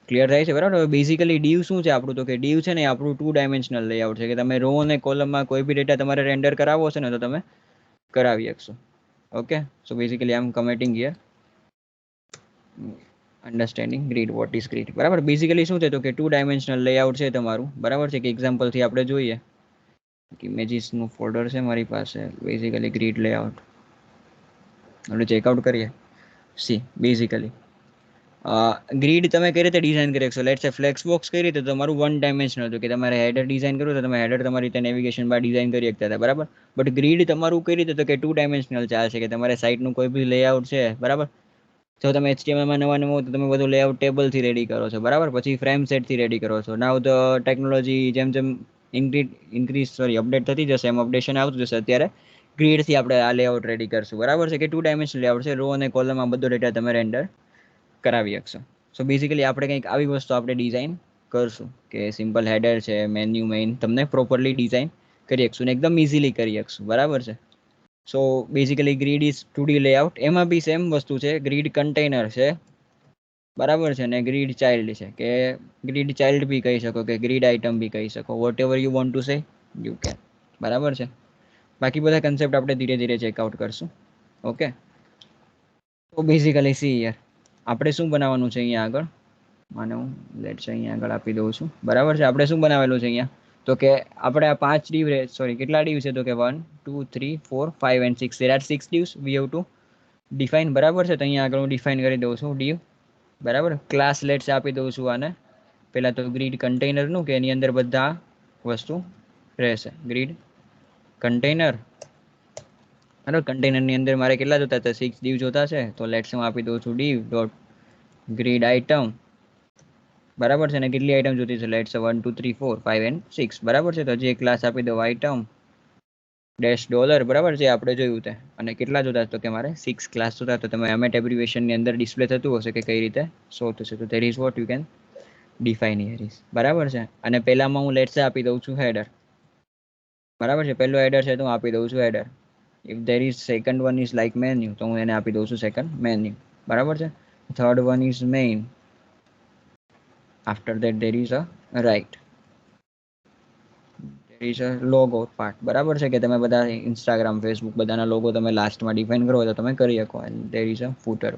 Speaker 1: ક્લિયર થાય છે? બરાબર. બેઝિકલી ડીવ શું છે આપણું, તો કે ડીવ છે ને આપણું 2 ડાયમેન્શનલ લેઆઉટ છે કે તમે રો અને કોલમમાં કોઈ બી ડેટા તમારે રેન્ડર કરાવવો હશે ને તો તમે કરાવી શકશો. Okay, so basically I am commenting here understanding grid. What is grid? બરાબર. બેઝિકલી શું છે તો કે 2 ડાયમેન્શનલ લેઆઉટ છે તમારું. બરાબર છે. કે એક્ઝામ્પલથી આપણે જોઈએ, ઇમેજીસનું ફોલ્ડર છે મારી પાસે, બેઝિકલી ગ્રીડ લેઆઉટ આપણે ચેકઆઉટ કરીએ. સી બેઝિકલી ગ્રીડ તમે કઈ રીતે ડિઝાઇન કરી શકશો. લેટ્સ સે ફ્લેક્સ બોક્સ કઈ રીતે તમારું વન ડાયમેન્શનલ હતું કે તમારે હેડર ડિઝાઇન કરવું તો તમે હેડર તમારી રીતે નેવિગેશન બાર ડિઝાઇન કરી શકતા હતા. બરાબર. બટ ગ્રીડ તમારું કઈ રીતે તો કે 2 ડાયમેન્શનલ ચાલશે કે તમારે સાઇટનું કોઈ બી લેઆઉટ છે. બરાબર. જો તમે HTML માં નવા તો તમે બધું લેઆઉટ ટેબલથી રેડી કરો છો. બરાબર. પછી ફ્રેમ સેટથી રેડી કરો છો. નાવ તો ટેકનોલોજી જેમ જેમ અપડેટ થતી જશે એમ અપડેશન આવતું જશે. અત્યારે ગ્રીડથી આપણે આ લેઆઉટ રેડી કરશું. બરાબર છે. કે 2 ડાયમેન્શનલ લેઆઉટ છે. રો અને કોલમમાં બધો ડેટા તમે રેન્ડર કરાવી શકશો. સો બેઝિકલી આપણે કંઈક આવી વસ્તુ આપણે ડિઝાઇન કરશું કે સિમ્પલ હેડર છે, મેન્યુ મેઇન તમને પ્રોપરલી ડિઝાઇન કરી શકશું ને એકદમ ઇઝીલી કરી શકશું. બરાબર છે. So basically grid is 2D layout. એમાં બી સેમ વસ્તુ છે. ગ્રીડ કન્ટેનર છે બરાબર છે, ને ગ્રીડ ચાઇલ્ડ છે કે ગ્રીડ ચાઇલ્ડ બી કહી શકો કે ગ્રીડ આઇટમ બી કહી શકો, whatever you want to say you can. બરાબર છે. બાકી બધા કન્સેપ્ટ આપણે ધીરે ધીરે ચેકઆઉટ કરશું. ઓકે, તો બેઝિકલી સી યાર, આપણે શું બનાવવાનું છે અહીંયા આગળ, માને હું લેટ્સ અહીંયા આગળ આપી દઉં છું. બરાબર છે, આપણે શું બનાવેલું છે અહીંયા, તો કે આપણે આ 5 ડીવ, સોરી કેટલા ડીવ છે, તો કે 1 2 3 4 5 and 6, there are 6 divs we have to define. બરાબર છે, તો અહીંયા આગળ હું ડિફાઇન કરી દઉં છું div. બરાબર, ક્લાસ લેટ્સ આપી દઉં છું આને. પહેલા તો ગ્રીડ કન્ટેનરનું, કે એની અંદર બધા વસ્તુ રહેશે. ગ્રીડ કન્ટેનર, બરાબર, કન્ટેનરની અંદર મારે કેટલા જોતા હતા, 6 div જોતા છે, તો લેટ્સ હું આપી દઉં છું div ડોટ ગ્રીડ આઇટમ. બરાબર છે, ને કેટલી આઇટમ જોતી છે, લેટ્સ 1 2 3 4 5 એન્ડ 6. બરાબર છે, તો જે ક્લાસ આપી દો આઇટમ ડેશ ડોલર. બરાબર છે, આપણે જોયું તે. અને કેટલા જોતા, તો કે મારે 6 ક્લાસ જોતા, તો તમે એમેટ એબ્રિવેશનની અંદર ડિસ્પ્લે થતું હશે કે કઈ રીતે શો થશે, તો there is what you can define here is. બરાબર છે, અને પહેલામાં હું લેટ્સ આપી દઉં છું હેડર. બરાબર છે, પહેલો હેડર છે તો હું આપી દઉં છું header. If there is second one is like menu, તો હું એને આપી દઉં છું સેકન્ડ મેન્યુ. બરાબર છે, third one is main. After that there is a right, there is a logo part. બરાબર છે, કે તમે બધા ઇન્સ્ટાગ્રામ ફેસબુક બધાના લોગો તમે લાસ્ટમાં ડિફાઇન કરો તો તમે કરી શકો. And there is a footer,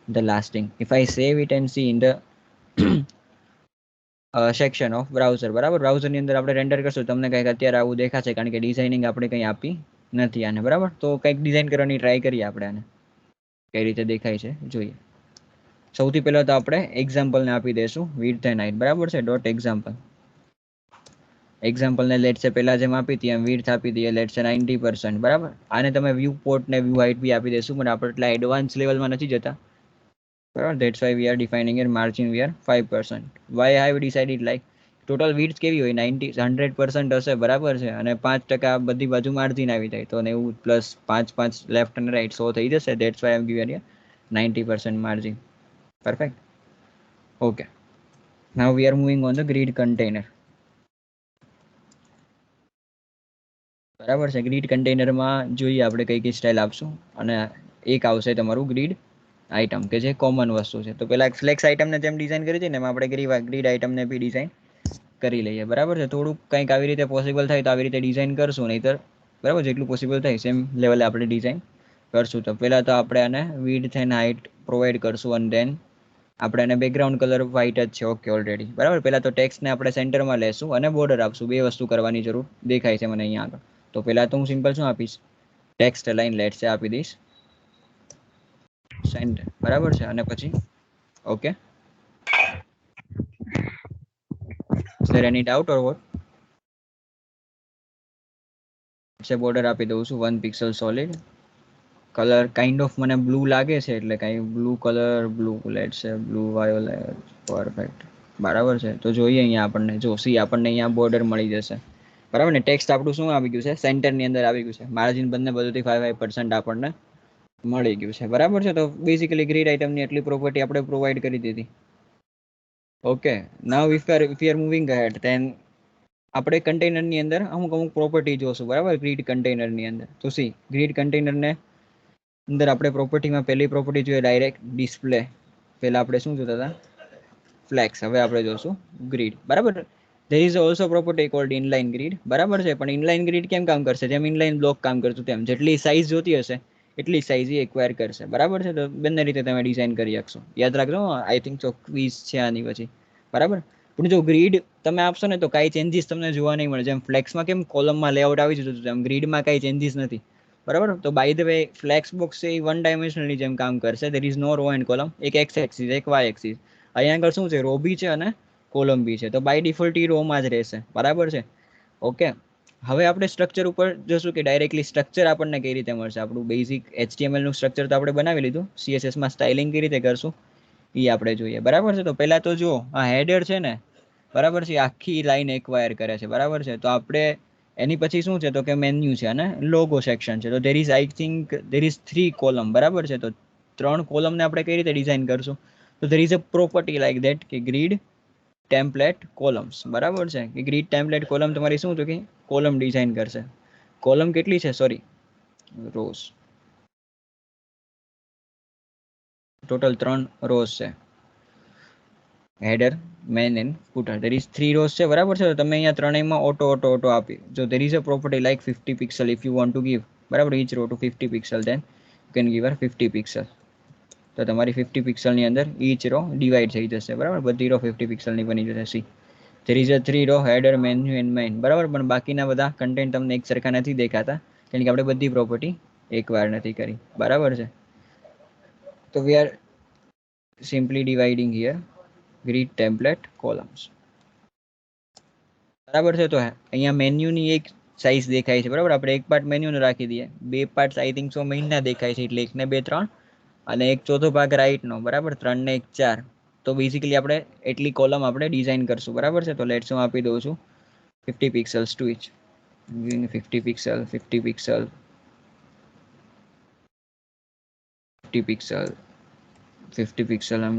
Speaker 1: the lasting. If I save it and see in the section of browser. બરાબર, બ્રાઉઝરની અંદર આપણે રેન્ડર કરશું, તમને કંઈક અત્યારે આવું દેખાશે, કારણ કે ડિઝાઇનિંગ આપણે કંઈ આપી નથી આને. બરાબર, તો કંઈક ડિઝાઇન કરવાની ટ્રાય કરીએ આપણે આને, કઈ રીતે દેખાય છે જોઈએ. સૌથી પહેલા તો આપણે એક્ઝામ્પલને આપી દઈશું વિડ્થ એન્ડ હાઇટ. બરાબર છે, ડોટ એક્ઝામ્પલ. એક્ઝામ્પલને લેટ છે પહેલા જેમ આપી હતી એમ વિડ્થ આપી દઈએ, લેટ છે 90%. બરાબર, આને તમે વ્યૂ પોર્ટ ને વ્યૂ હાઇટ બી આપી દઈશું, પણ આપણે એટલા એડવાન્સ લેવલમાં નથી જતા. બરાબર, that's why we are defining here margin we are 5%. why I have decided like total width કેવી હોય, 100% હશે. બરાબર છે, અને 5% બધી બાજુ માર્જિન આવી જાય, તો 90 પ્લસ 5 5 લેફ્ટ અને રાઈટ 100 થઈ જશે. that's why I am given here 90% margin. Perfect. Okay, now we are moving on the grid container. બરાબર છે, ગ્રીડ કન્ટેનરમાં જોઈએ આપણે કઈ કઈ સ્ટાઇલ આપશું, અને એક આવશે તમારું ગ્રીડ આઇટમ, કે જે કોમન વસ્તુ છે. તો પેલા ફ્લેક્સ આઇટમને જેમ ડિઝાઇન કરી હતી ને, એમ આપણે ગ્રીડ આઇટમને બી ડિઝાઇન કરી લઈએ. બરાબર છે, થોડુંક કંઈક આવી રીતે પોસિબલ થાય તો આવી રીતે ડિઝાઇન કરશું, નહીંતર બરાબર જેટલું પોસિબલ થાય સેમ લેવલે આપણે ડિઝાઇન કરશું. તો પહેલાં તો આપણે આને વિડ્થ એન્ડ હાઇટ પ્રોવાઈડ કરશું, અને દેન આપણે એને બેકગ્રાઉન્ડ કલર વ્હાઇટ જ છે. Okay, already. બરાબર, પહેલાં તો ટેક્સ્ટને આપણે સેન્ટરમાં લેશું અને બોર્ડર આપશું. બે વસ્તુ કરવાની જરૂર દેખાય છે મને અહીંયા આગળ. તો પહેલાં તો હું સિમ્પલ શું આપીશ, ટેક્સ્ટ લાઈન લેટ છે આપી દઈશ સેન્ટર. બરાબર છે, અને પછી okay, is there any doubt or what? છે બોર્ડર આપી દઉં છું 1 pixel solid. Colour kind of મને બ્લુ લાગે છે, એટલે કાંઈ બ્લુ કલર, બ્લુ લેટ છે બ્લુ વાયોલેટ. પરફેક્ટ. બરાબર છે, તો જોઈએ અહીંયા આપણને જો સી આપણને અહીંયા બોર્ડર મળી જશે. બરાબર ને, ટેક્સ્ટ આપણું શું આવી ગયું છે, સેન્ટરની અંદર આવી ગયું છે. માર્જિન બંને બધુંથી 5% આપણને મળી ગયું છે. બરાબર છે, તો બેઝિકલી ગ્રીડ આઇટમની એટલી પ્રોપર્ટી આપણે પ્રોવાઈડ કરી દીધી. Okay, now if are moving ahead, then આપણે કન્ટેનરની અંદર અમુક અમુક પ્રોપર્ટી જોશું. બરાબર, ગ્રીડ કન્ટેનરની અંદર તો સી ગ્રીડ કન્ટેનરને અંદર આપણે પ્રોપર્ટીમાં પહેલી પ્રોપર્ટી જોઈએ ડાયરેક્ટ ડિસ્પ્લે. પહેલા આપણે શું જોતા હતા, ફ્લેક્સ. હવે આપણે જોશું ગ્રીડ. બરાબર, there is also property called inline grid. બરાબર છે, પણ ઇનલાઇન ગ્રીડ કેમ કામ કરશે, જેમ ઇનલાઇન બ્લોક કામ કરતું તેમ જેટલી સાઇઝ જોતી હશે એટલી સાઇઝ એ એક્વાયર કરશે. બરાબર છે, તો બંને રીતે તમે ડિઝાઇન કરી શકશો. યાદ રાખજો, આઈ થિંક સો ક્વિઝ છે આની પછી. બરાબર, પણ જો ગ્રીડ તમે આપશો ને તો કાંઈ ચેન્જીસ તમને જોવા નહીં મળે. જેમ ફ્લેક્સમાં કેમ કોલમમાં લેઆઉટ આવી જતું હતું, તેમ ગ્રીડમાં કાંઈ ચેન્જીસ નથી. બરાબર, તો by the way flex box છે એ 1 ડાયમેન્શનની જેમ કામ કરશે. There is no row and column, એક એક્સ એક્સિસ એક વાય એક્સિસ. અહીંયા આગળ શું છે, રો બી છે અને કોલમ બી છે, તો બાય ડિફોલ્ટ એ રોમાં જ રહેશે. બરાબર છે, ઓકે. હવે આપણે સ્ટ્રક્ચર ઉપર જોશું કે ડાયરેક્ટલી સ્ટ્રક્ચર આપણને કઈ રીતે મળશે. આપણું બેઝિક HTML નું સ્ટ્રક્ચર તો આપણે બનાવી લીધું, CSS માં સ્ટાઇલિંગ કઈ રીતે કરશું એ આપણે જોઈએ. બરાબર છે, તો પહેલા તો જો આ હેડર છે ને, બરાબર છે, આખી લાઈન એક્વાયર કરે છે. બરાબર છે, તો આપણે એની પછી શું છે, તો કે મેન્યુ છે અને લોગો સેક્શન છે. તો there is I think there is 3 column. બરાબર છે, તો 3 કોલમને આપણે કઈ રીતે ડિઝાઇન કરશું, તો there is a property like that કે ગ્રીડ ટેમ્પલેટ કોલમ્સ. બરાબર છે, કે ગ્રીડ ટેમ્પલેટ કોલમ તમારી શું તો કે કોલમ ડિઝાઇન કરશે. કોલમ કેટલી છે, સોરી રોઝ, ટોટલ 3 રોઝ છે. header, main and footer. There is 3 rows છે બરાબર છે. તો તમે અહીંયા ત્રણેયમાં auto આપી. So there is a property like 50 pixel if you want to give બરાબર each row to 50 pixel, then you can give her 50 pixel. તો તમારી 50 pixel ની અંદર each row divide થઈ જશે બરાબર, બધી row 50 pixel ની બની જશે. C there is a 3 row header, menu and main બરાબર, પણ બાકીના બધા કન્ટેન્ટ તમને એક સરખા નથી દેખાતા કારણ કે આપણે બધી પ્રોપર્ટી એકવાર નથી કરી બરાબર છે. તો we are simply dividing here grid template columns બરાબર છે. તો અહીંયા મેન્યુની એક સાઇઝ દેખાય છે બરાબર, આપણે એક પાર્ટ મેન્યુનો રાખી દઈએ, બે પાર્ટ આઈ થિંક સો મેઇનના દેખાય છે એટલે 1 ને 2 3 અને એક ચોથો ભાગ રાઈટનો બરાબર, 3 ને 1 4. તો બેઝિકલી આપણે એટલી કોલમ આપણે ડિઝાઇન કરશું બરાબર છે. તો લેટ્સ હું આપી દઉં છું 50 pixels to each, 50 pixel 50 pixel 50 pixel 50 pixel. I'm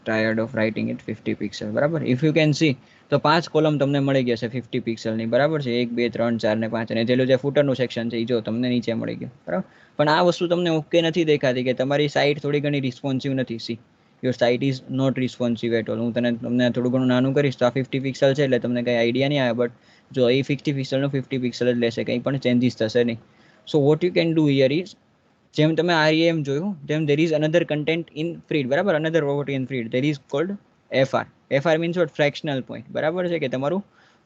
Speaker 1: tired of writing it. 50 pixel બરાબર. If you can see તો 5 કોલમ તમને મળી ગયા છે 50 પિક્સલ ની બરાબર છે, 1 2 3 4 ને 5. અને જેલું જે ફૂટરનું સેક્શન છે એ જો તમને નીચે મળી ગયું બરાબર. પણ આ વસ્તુ તમને ઓકે નથી દેખાતી કે તમારી સાઇટ થોડી ઘણી રિસ્પોન્સિવ નથી. See your site is not responsive at all. હું તમને થોડું ઘણું નાનું કરીશ તો આ 50 પિક્સલ છે એટલે તમને કંઈ આઈડિયા નહીં આવે, બટ જો એ 50 પિક્સલનું 50 પિક્સલ જ લેશે, કંઈ પણ ચેન્જીસ થશે નહીં. So what you can do here is, જેમ તમે REM જોયું તેમ there is another content in Freed બરાબર, another property in Freed, there is called FR. FR means what? Fractional point બરાબર છે, કે તમારું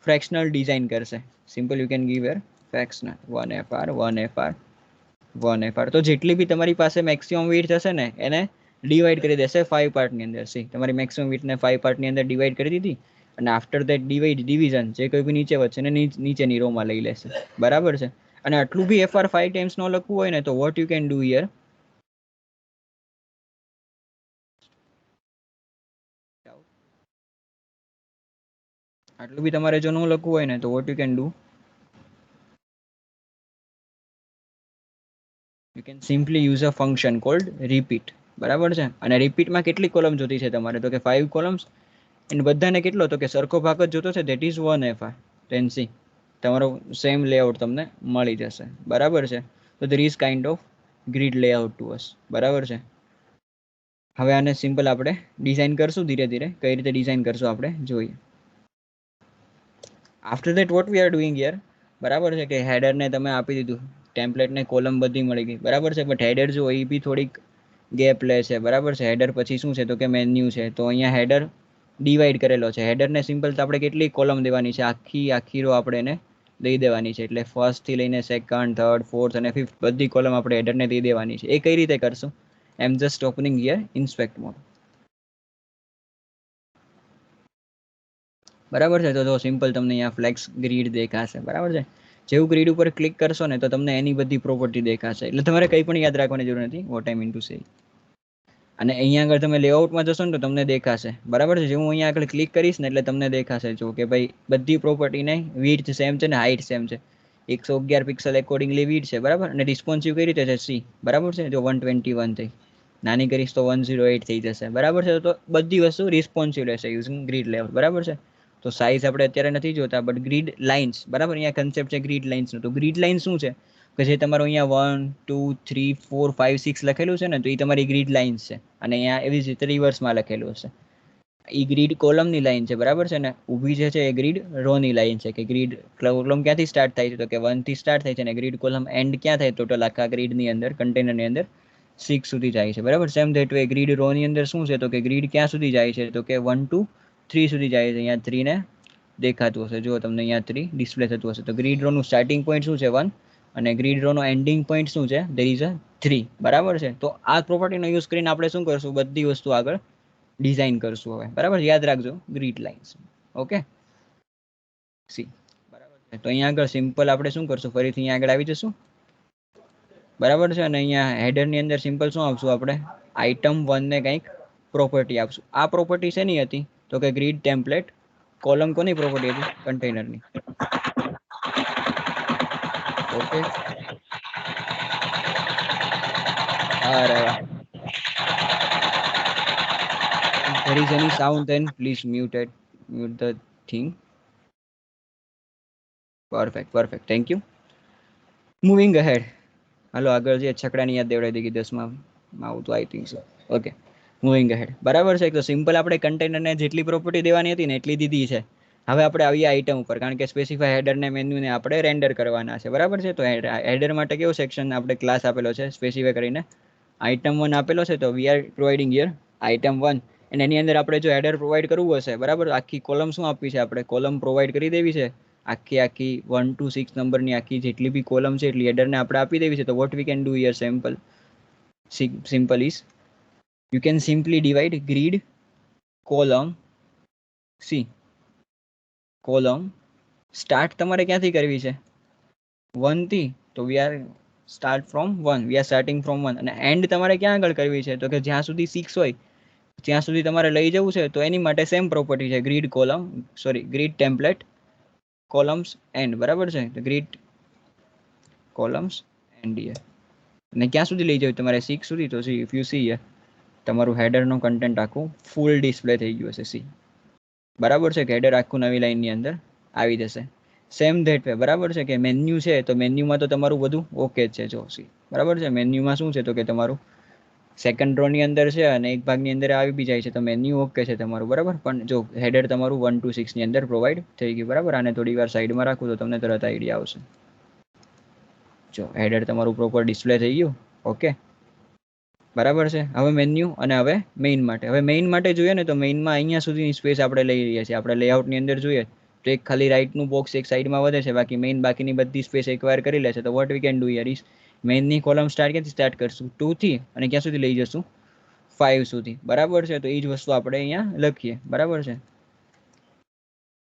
Speaker 1: fractional design કરશે. Simple you can give here fractional 1FR 1FR 1FR. તો જેટલી બી તમારી પાસે મેક્સિમમ width હશે ને એને ડિવાઈડ કરી દેશે 5 પાર્ટની અંદર. સી તમારી મેક્સિમમ width ને 5 પાર્ટની અંદર ડિવાઈડ કરી દીધી અને આફ્ટર ધેટ ડિવિઝન જે કોઈ બી નીચે વધશે ને નીચેની રોમાં લઈ લેશે બરાબર છે. અને આટલું બી FR 5 ટાઈમ્સ નો લખવું હોય ને તો what you can do here, આટલું બી તમારે જો ન લખવું હોય ને તો what you can do, you can simply use a function cold repeat બરાબર છે. અને રિપીટમાં કેટલી કોલમ જોતી છે તમારે, તો કે 5 કોલમ્સ. અને બધાને કેટલો, તો કે સરખો ભાગ જ જોતો છે, that is 1FR. then see તમારો સેમ લેઆઉટ તમને મળી જશે બરાબર છે. તો there is kind of grid layout to us બરાબર છે. હવે આને સિમ્પલ આપણે ડિઝાઇન કરશું ધીરે ધીરે, કઈ રીતે ડિઝાઇન કરશું આપણે જોઈએ. After that what we are doing here બરાબર છે, કે હેડરને તમે આપી દીધું, ટેમ્પલેટને કોલમ બધી મળી ગઈ બરાબર છે. બટ હેડર જો એ બી થોડીક ગેપ લે છે બરાબર છે. હેડર પછી શું છે તો કે મેન્યુ છે, તો અહીંયા હેડર ડિવાઈડ કરેલો છે. હેડરને સિમ્પલ તો આપણે કેટલી કોલમ દેવાની છે, આખી રો આપણે એને દઈ દેવાની છે. એટલે ફર્સ્ટથી લઈને સેકન્ડ, થર્ડ, ફોર્થ અને ફિફ્થ બધી કોલમ આપણે હેડરને દઈ દેવાની છે. એ કઈ રીતે કરશું, એમ just opening here inspect mode બરાબર છે. તો સિમ્પલ તમને અહીંયા ફ્લેક્સ ગ્રીડ દેખાશે બરાબર છે. જેવું ગ્રીડ ઉપર ક્લિક કરશો ને તો તમને એની બધી પ્રોપર્ટી દેખાશે. એટલે તમારે કંઈ પણ યાદ રાખવાની જરૂર નથી, what I mean to say. અને અહીંયા આગળ તમે લેઆઉટમાં જશો ને તો તમને દેખાશે બરાબર છે. જેવું અહીંયા આગળ ક્લિક કરીશ ને એટલે તમને દેખાશે જો કે ભાઈ બધી પ્રોપર્ટીને વિડ્થ સેમ છે ને હાઇટ સેમ છે. 111 પિક્સલ એકોર્ડિંગલી વિડ્થ છે બરાબર. અને રિસ્પોન્સિવ કઈ રીતે છે, સી બરાબર છે. જો 121 થઈ, નાની કરીશ તો 108 થઈ જશે બરાબર છે. તો બધી વસ્તુ રિસ્પોન્સિવ રહેશે યુઝિંગ ગ્રીડ લેઆઉટ બરાબર છે. તો સાઇઝ આપણે અત્યારે નથી જોતા, બટ ગ્રીડ લાઇન્સ બરાબર, અહીંયા કન્સેપ્ટ છે ગ્રીડ લાઇન્સનો. તો ગ્રીડ લાઇન શું છે કે જે તમારું અહીંયા 1 2 3 4 5 6 લખેલું છે ને, તો એ તમારી ગ્રીડ લાઇન્સ છે. અને અહીંયા એવી જ રીતે રિવર્સમાં લખેલું હશે, એ ગ્રીડ કોલમની લાઇન છે બરાબર છે. ને ઊભી જે છે એ ગ્રીડ રોની લાઇન છે, કે ગ્રીડ કોલમ ક્યાંથી સ્ટાર્ટ થાય છે તો કે 1 થી સ્ટાર્ટ થાય છે, અને ગ્રીડ કોલમ એન્ડ ક્યાં થાય ટોટલ આખા ગ્રીડની અંદર કન્ટેનરની અંદર 6 સુધી જાય છે બરાબર. સેમ ધેટ વે ગ્રીડ રોની અંદર શું છે તો કે ગ્રીડ ક્યાં સુધી જાય છે તો કે 1 to 3 સુધી જાય છે. અહીંયા 3 ને દેખાતું હશે, જો તમને અહીંયા 3 ડિસ્પ્લે થતું હશે. તો ગ્રીડ રોનું સ્ટાર્ટિંગ પોઈન્ટ શું છે 1, અને ગ્રીડ રોનો એન્ડિંગ પોઈન્ટ શું છે, ધેર ઇઝ અ 3 બરાબર છે. તો આ પ્રોપર્ટીનો યુઝ કરીને આપણે શું કરશું, બધી વસ્તુ આગળ ડિઝાઇન કરશું હવે બરાબર. યાદ રાખજો ગ્રીડ લાઇન્સ, ઓકે સી બરાબર છે. તો અહીંયા આગળ સિમ્પલ આપણે શું કરશું, ફરીથી અહીંયા આગળ આવી જશું બરાબર છે. અને અહીંયા હેડરની અંદર સિમ્પલ શું આપશું આપણે, આઇટમ 1 ને કંઈક પ્રોપર્ટી આપશું. આ પ્રોપર્ટી શેની હતી તો કે ગ્રીડ ટેમ્પલેટ કોલમ કોની પ્રોપર્ટી હતી, કન્ટેનરની. ઓકે અરે વાહ, there is any sound then please mute the thing. Perfect, thank you. Moving ahead, હાલો આગળ જે છકડાની યાદ દેવડાવી દીધી 10માં આવું તો I think so. Okay moving head બરાબર છે. તો સિમ્પલ આપણે કન્ટેનરને જેટલી પ્રોપર્ટી દેવાની હતી ને એટલી દીધી છે. હવે આપણે આવીએ આઇટમ ઉપર, કારણ કે સ્પેસિફાય હેડર ને મેન્યુને આપણે રેન્ડર કરવાના છે બરાબર છે. તો હેડર માટે કેવો સેક્શન આપણે ક્લાસ આપેલો છે સ્પેસિફાય કરીને આઇટમ 1 આપેલો છે. તો વી આર પ્રોવાઇડિંગ હિયર આઇટમ 1 અને એની અંદર આપણે જો હેડર પ્રોવાઈડ કરવું હશે બરાબર, આખી કોલમ શું આપી છે આપણે, કોલમ પ્રોવાઈડ કરી દેવી છે. આખી 1 to 6 નંબરની આખી જેટલી બી કોલમ છે એટલી હેડરને આપણે આપી દેવી છે. તો what we can do here simple is you can simply divide grid column c column start તમારે ક્યાંથી કરવી છે 1 થી, તો we are start from 1, we are starting from 1 અને end તમારે ક્યાં આગળ કરવી છે તો કે જ્યાં સુધી 6 હોય ત્યાં સુધી તમારે લઈ જવું છે. તો એની માટે સેમ પ્રોપર્ટી છે grid column grid template columns and બરાબર છે. તો ગ્રીડ કોલમ્સ એન્ડ હિયર અને ક્યાં સુધી લઈ જવું તમારે 6 સુધી. તો સી ઇફ યુ સી તમારું હેડરનું કન્ટેન્ટ આખું ફૂલ ડિસ્પ્લે થઈ ગયું હશે સી બરાબર છે. કે હેડર આખું નવી લાઈનની અંદર આવી જશે. સેમ ધેટ વે બરાબર છે. કે મેન્યુ છે તો મેન્યુમાં તો તમારું બધું ઓકે જ છે. જો સી બરાબર છે. મેન્યુમાં શું છે તો કે તમારું સેકન્ડ રો ની અંદર છે અને એક ભાગની અંદર આવી બી જાય છે. તો મેન્યુ ઓકે છે તમારું બરાબર. પણ જો હેડર તમારું 1 to 6 ની અંદર પ્રોવાઈડ થઈ ગયું બરાબર. આને થોડી વાર સાઈડમાં રાખું તો તમને તરત આઈડિયા આવશે. જો હેડર તમારું પ્રોપર ડિસ્પ્લે થઈ ગયું ઓકે બરાબર છે. હવે મેન્યુ અને હવે મેઇન માટે, હવે મેઇન માટે જોઈએ ને તો મેઇનમાં અહીંયા સુધીની સ્પેસ આપણે લઈ રહ્યા છીએ. આપણે લેઆઉટની અંદર જોઈએ તો એક ખાલી રાઈટનું બોક્સ એક સાઈડમાં વધે છે, બાકી મેઇન બાકીની બધી સ્પેસ એકવાર કરી લે છે. તો what we can do here is મેઇનની કોલમ ક્યાંથી સ્ટાર્ટ કરશું 2 થી અને ક્યાં સુધી લઈ જશું 5 સુધી બરાબર છે. તો એ જ વસ્તુ આપણે અહીંયા લખીએ બરાબર છે.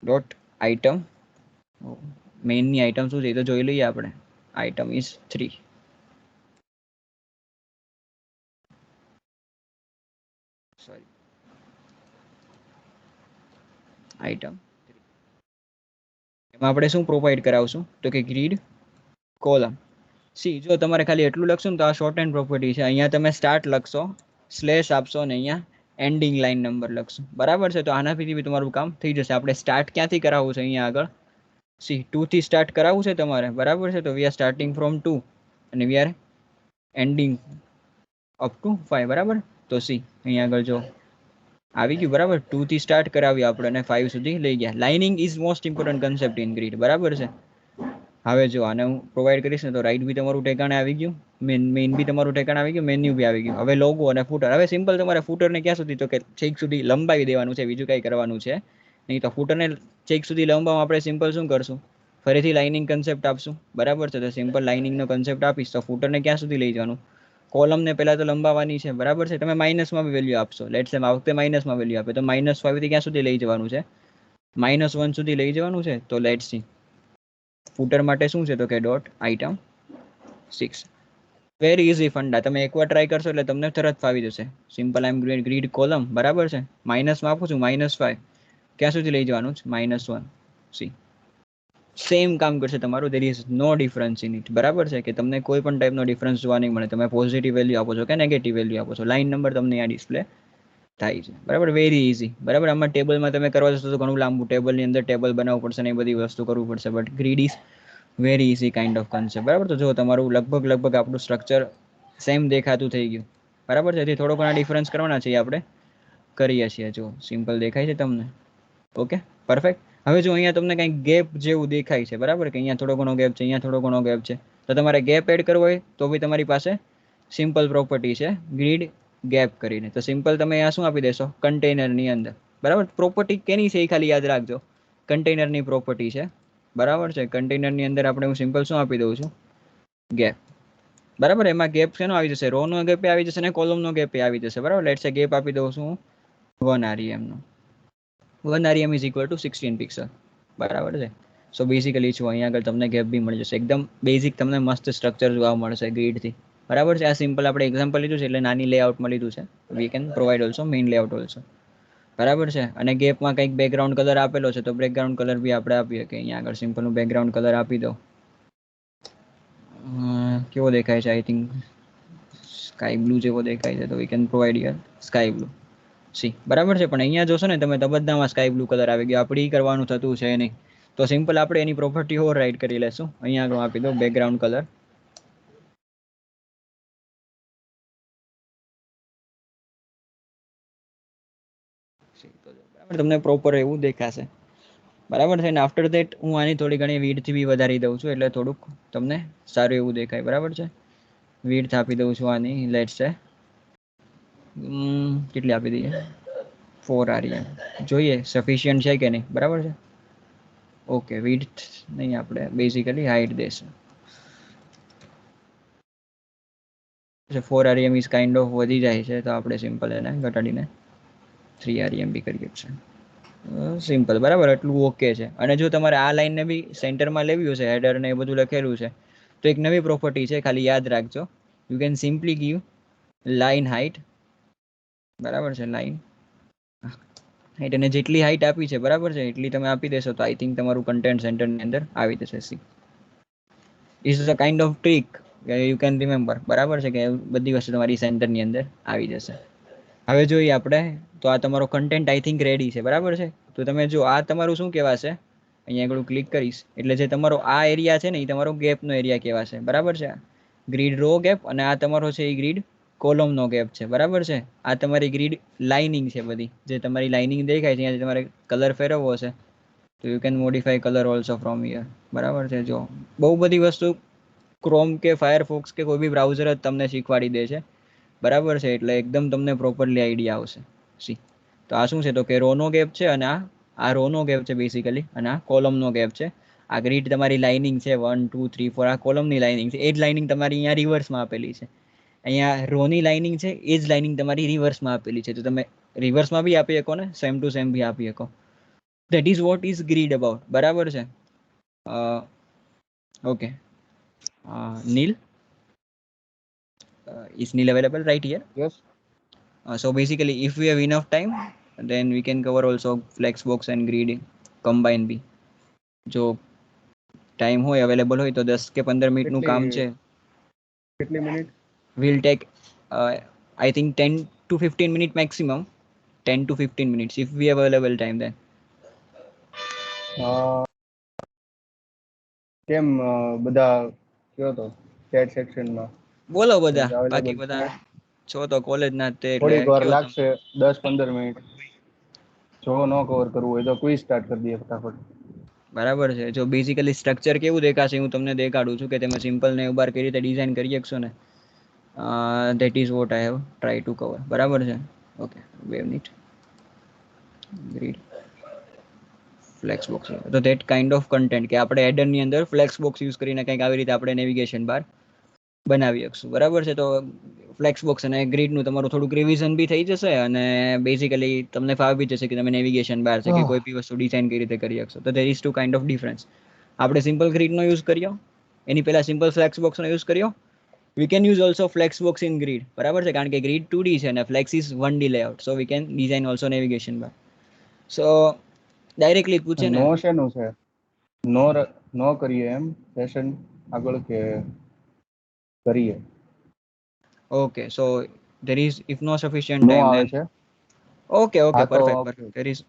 Speaker 1: ડોટ આઇટમ મેઇનની આઇટમ શું છે એ તો જોઈ લઈએ આપણે. આઇટમ ઇઝ 3 સોરી આઇટમ એમાં આપણે શું પ્રોવાઈડ કરાવશું તો કે ગ્રીડ કોલમ સી. જો તમારે ખાલી એટલું લખશો ને તો આ શોર્ટ હેન્ડ પ્રોપર્ટી છે. અહીંયા તમે સ્ટાર્ટ લખશો, સ્લેશ આપશો ને અહીંયા એન્ડિંગ લાઈન નંબર લખશો બરાબર છે. તો આનાથી બી તમારું કામ થઈ જશે. આપણે સ્ટાર્ટ ક્યાંથી કરાવવું છે અહીંયા આગળ સી 2 થી સ્ટાર્ટ કરાવવું છે તમારે બરાબર છે. તો વી આર સ્ટાર્ટિંગ ફ્રોમ 2 અને we are ending up to 5 બરાબર. તો સી અહીંયા આગળ જો આવી ગયું બરાબર. 2 થી સ્ટાર્ટ કરાવ્યું આપણે અને 5 સુધી લઈ ગયા. Lining is most important concept in grid બરાબર છે. હવે જો આને હું પ્રોવાઈડ કરીશ ને તો રાઈટ બી તમારું ઠેકાણે આવી ગયું, મેઇન બી તમારું ઠેકાણે આવી ગયું, મેન્યુ બી આવી ગયું. હવે લોગો અને ફૂટર. હવે સિમ્પલ તમારે ફૂટરને ક્યાં સુધી તો કે છેક સુધી લંબાવી દેવાનું છે, બીજું કંઈ કરવાનું છે નહીં. તો ફૂટરને છેક સુધી લંબાવવા આપણે સિમ્પલ શું કરશું ફરીથી લાઇનિંગ કન્સેપ્ટ આપશું બરાબર છે. તો સિમ્પલ લાઇનિંગનો કન્સેપ્ટ આપીશ તો ફૂટરને ક્યાં સુધી લઈ જવાનું કોલમને પહેલાં તો લંબાવવાની છે બરાબર છે. તમે માઇનસમાં બી વેલ્યુ આપશો. લેટ્સ સે આ વખતે માઇનસમાં વેલ્યુ આપે તો -5 થી ક્યાં સુધી લઈ જવાનું છે -1 સુધી લઈ જવાનું છે. તો લેટ્સ સી ફૂટર માટે શું છે તો કે dot item 6 very easy funda. તમે એકવાર ટ્રાય કરશો એટલે તમને તરત ફાવી જશે. સિમ્પલ આઈ એમ ગ્રીડ કોલમ બરાબર છે. માઇનસમાં આપું છું -5 ક્યાં સુધી લઈ જવાનું છે -1 સી. સેમ કામ કરશે તમારું. There is no difference in it બરાબર છે. કે તમને કોઈ પણ ટાઈપનો ડિફરન્સ જોવા નહીં મળે. તમે પોઝિટિવ વેલ્યુ આપો છો કે નેગેટિવ વેલ્યુ આપો છો, લાઇન નંબર તમને અહીંયા ડિસ્પ્લે થાય છે બરાબર. વેરી ઇઝી બરાબર. આમાં ટેબલમાં તમે કરવા જશો તો ઘણું લાંબુ ટેબલની અંદર ટેબલ બનાવવું પડશે ને એ બધી વસ્તુ કરવું પડશે. But grid is very easy kind of concept બરાબર. તો જો તમારું લગભગ આપણું સ્ટ્રક્ચર સેમ દેખાતું થઈ ગયું બરાબર છે. એથી થોડો ઘણા ડિફરન્સ કરવાના છે આપણે કરીએ છીએ. જો સિમ્પલ દેખાય છે તમને ઓકે પરફેક્ટ. હવે જો અહીંયા તમને કંઈક ગેપ જેવું દેખાય છે બરાબર, કે અહીંયા થોડો ઘણો ગેપ છે, અહીંયા થોડો ઘણો ગેપ છે. તો તમારે ગેપ એડ કરવો હોય તો બી તમારી પાસે સિમ્પલ પ્રોપર્ટી છે ગ્રીડ ગેપ કરીને. તો સિમ્પલ તમે અહીંયા શું આપી દેશો કન્ટેનરની અંદર બરાબર. પ્રોપર્ટી કેની છે એ ખાલી યાદ રાખજો, કન્ટેનરની પ્રોપર્ટી છે બરાબર છે. કન્ટેનરની અંદર આપણે હું સિમ્પલ શું આપી દઉં છું ગેપ બરાબર. એમાં ગેપ શેનો આવી જશે રો નો ગેપ આવી જશે ને કોલમનો ગેપ આવી જશે બરાબર. લેટ્સ સે ગેપ આપી દઉં છું 1 rem નો. 1 rem is equal to 16 pixel બરાબર છે. સો બેઝિકલી શું અહીંયા આગળ તમને ગેપ બી મળી જશે. એકદમ બેઝિક તમને મસ્ત સ્ટ્રક્ચર જોવા મળશે ગ્રીડથી બરાબર છે. આ સિમ્પલ આપણે એક્ઝામ્પલ લીધું છે એટલે નાની લેઆઉટમાં લીધું છે. We can provide also main layout also બરાબર છે. અને ગેપમાં કંઈક બેકગ્રાઉન્ડ કલર આપેલો છે તો બેકગ્રાઉન્ડ કલર બી આપણે આપીએ કે અહીંયા આગળ સિમ્પલનું બેકગ્રાઉન્ડ કલર આપી દો. કેવો દેખાય છે આઈ થિંક સ્કાય બ્લુ જેવો દેખાય છે. તો we can provide here sky blue C બરાબર છે. પણ અહીંયા જોશો ને તમે તો બધામાં સ્કાય બ્લુ કલર આવી ગયો. આપણે કરવાનું થતું છે નહીં. તો સિમ્પલ આપણે એની પ્રોપર્ટી ઓવર રાઇડ કરી લેશું. અહીંયા આગળ આપી દો બેકગ્રાઉન્ડ કલર તો બરાબર તમને પ્રોપર એવું દેખાશે, બરાબર છે. ને આફ્ટર ધેટ હું આની થોડી ઘણી વિડ્થથી બી વધારી દઉં છું એટલે થોડુંક તમને સારું એવું દેખાય, બરાબર છે. વિડ્થ આપી દઉં છું આની, લેટ્સ સે કેટલી આપી દઈએ, 4 REM જોઈએ સફિશિયન્ટ છે કે નહીં, બરાબર છે. ઓકે, વિડ્થ નહીં, આપણે બેઝિકલી હાઇટ દેશે. 4 REM ઇઝ કાઇન્ડ ઓફ વધી જાય છે, તો આપણે સિમ્પલ એને ઘટાડીને 3 REM બી કરીએ છીએ. સિમ્પલ, બરાબર, એટલું ઓકે છે. અને જો તમારે આ લાઈનને બી સેન્ટરમાં લેવી હશે, હેડર ને એ બધું લખેલું છે, તો એક નવી પ્રોપર્ટી છે, ખાલી યાદ રાખજો. You can simply give line height, બરાબર છે. લાઇન હાઇટ, અને જેટલી હાઇટ આપી છે, બરાબર છે, એટલી તમે આપી દેશો તો આઈ થિંક તમારું કન્ટેન્ટ સેન્ટરની અંદર આવી જશે. She is a kind of trick you can remember, બરાબર છે, કે બધી વસ્તુ તમારી સેન્ટરની અંદર આવી જશે. હવે જોઈએ આપણે, તો આ તમારો કન્ટેન્ટ આઈ થિંક રેડી છે, બરાબર છે. તો તમે જો આ તમારું શું કહેવાશે, અહીંયા આગળ ક્લિક કરીશ એટલે જે તમારો આ એરિયા છે ને એ તમારો ગેપનો એરિયા કહેવાશે, બરાબર છે. ગ્રીડ રો ગેપ, અને આ તમારો છે એ ગ્રીડ કોલમનો ગેપ છે, બરાબર છે. આ તમારી ગ્રીડ લાઇનિંગ છે બધી, જે તમારી લાઇનિંગ દેખાય છે અહીંયા તમારે કલર ફેરવવો હશે તો you can modify colour also from here, બરાબર છે. જો બહુ બધી વસ્તુ ક્રોમ કે ફાયરફોક્સ કે કોઈ બી બ્રાઉઝર જ તમને શીખવાડી દે છે, બરાબર છે. એટલે એકદમ તમને પ્રોપરલી આઈડિયા આવશે. સી તો આ શું છે, તો કે રોનો ગેપ છે, અને આ રોનો ગેપ છે બેસિકલી, અને આ કોલમનો ગેપ છે. આ ગ્રીડ તમારી લાઇનિંગ છે 1 2 3 4, આ કોલમની લાઇનિંગ છે. એ જ લાઇનિંગ તમારી અહીંયા રિવર્સમાં આપેલી છે. અહીંયા રોની લાઇનિંગ છે, એ જ લાઇનિંગ તમારી રિવર્સમાં આપેલી છે. તો તમે રિવર્સમાં બી આપી શકો ને સેમ ટુ સેમ બી આપી શકો. That is what is grid about, બરાબર છે. Okay, Neil is Neil available right here?
Speaker 3: Yes.
Speaker 1: So basically if we have enough time then we can cover also flexbox and grid combine બી. જો time હોય available હોય તો 10 કે 15 મિનિટનું કામ છે.
Speaker 3: કેટલી minute?
Speaker 1: Will take I think 10 to 15 minute maximum, 10 to 15 minutes if we have available time then.
Speaker 3: કેમ બધા કયો તો ચેટ સેક્શનમાં
Speaker 1: બોલો બધા, બાકી
Speaker 3: અવેલેબલ
Speaker 1: બધા છો તો કોલેજના જ તે એટલે
Speaker 3: થોડીક વાર
Speaker 1: કયો તમે.
Speaker 3: લાગશે, 10-15 મિનિટ. જો ન કવર કરવું હોય તો ક્વિઝ સ્ટાર્ટ કરી દઈએ ફટાફટ.
Speaker 1: બરાબર છે. જો બેઝિકલી સ્ટ્રક્ચર કેવું દેખાશે હું તમને દેખાડું છું, કે તમે સિમ્પલ ને ઉબાર કઈ રીતે ડિઝાઇન કરી શકશો ને, that is what I have tried to cover, બરાબર છે. Okay, 2 minute. ગ્રીડ ફ્લેક્સબોક્સ, તો that kind of content કે આપણે હેડરની અંદર ફ્લેક્સબોક્સ યુઝ કરીને કંઈક આવી રીતે આપણે નેવિગેશન બાર બનાવી શકશું, બરાબર છે. તો ફ્લેક્સબોક્સ અને ગ્રીડનું તમારું થોડુંક રિવિઝન બી થઈ જશે, અને બેઝિકલી તમને ફાવી બી જશે કે તમે નેવિગેશન બાર છે કે કોઈ બી વસ્તુ ડિઝાઇન કઈ રીતે કરી શકશો. તો there is two kind of difference. આપણે સિમ્પલ ગ્રીડનો યુઝ કર્યો, એની પહેલા સિમ્પલ ફ્લેક્સબોક્સનો યુઝ કર્યો. we can use also flexbox in grid, બરાબર છે, કારણ કે grid 2D છે અને flex is 1D layout, so we can design also navigation bar. so directly પૂછે ને,
Speaker 3: નો શેનું છે? નો કરીએ એમ સેશન આગળ કે કરીએ?
Speaker 1: okay, so there is if no sufficient
Speaker 3: no
Speaker 1: time
Speaker 3: આવે
Speaker 1: then
Speaker 3: છે.
Speaker 1: okay,
Speaker 3: હા તો
Speaker 1: perfect, there is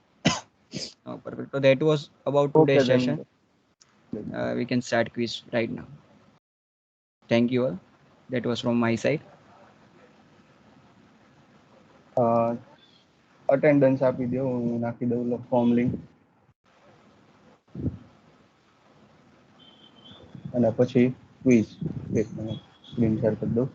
Speaker 1: perfect. So that was about
Speaker 3: okay
Speaker 1: today's
Speaker 3: then.
Speaker 1: session. We can start quiz right now. Thank you all, that was from my side.
Speaker 3: Attendance આપી દો, હું નાખી દઉં form link, અને પછી ક્વિઝ. એક મિનિટ સ્ક્રીન શેર કરી દઉં.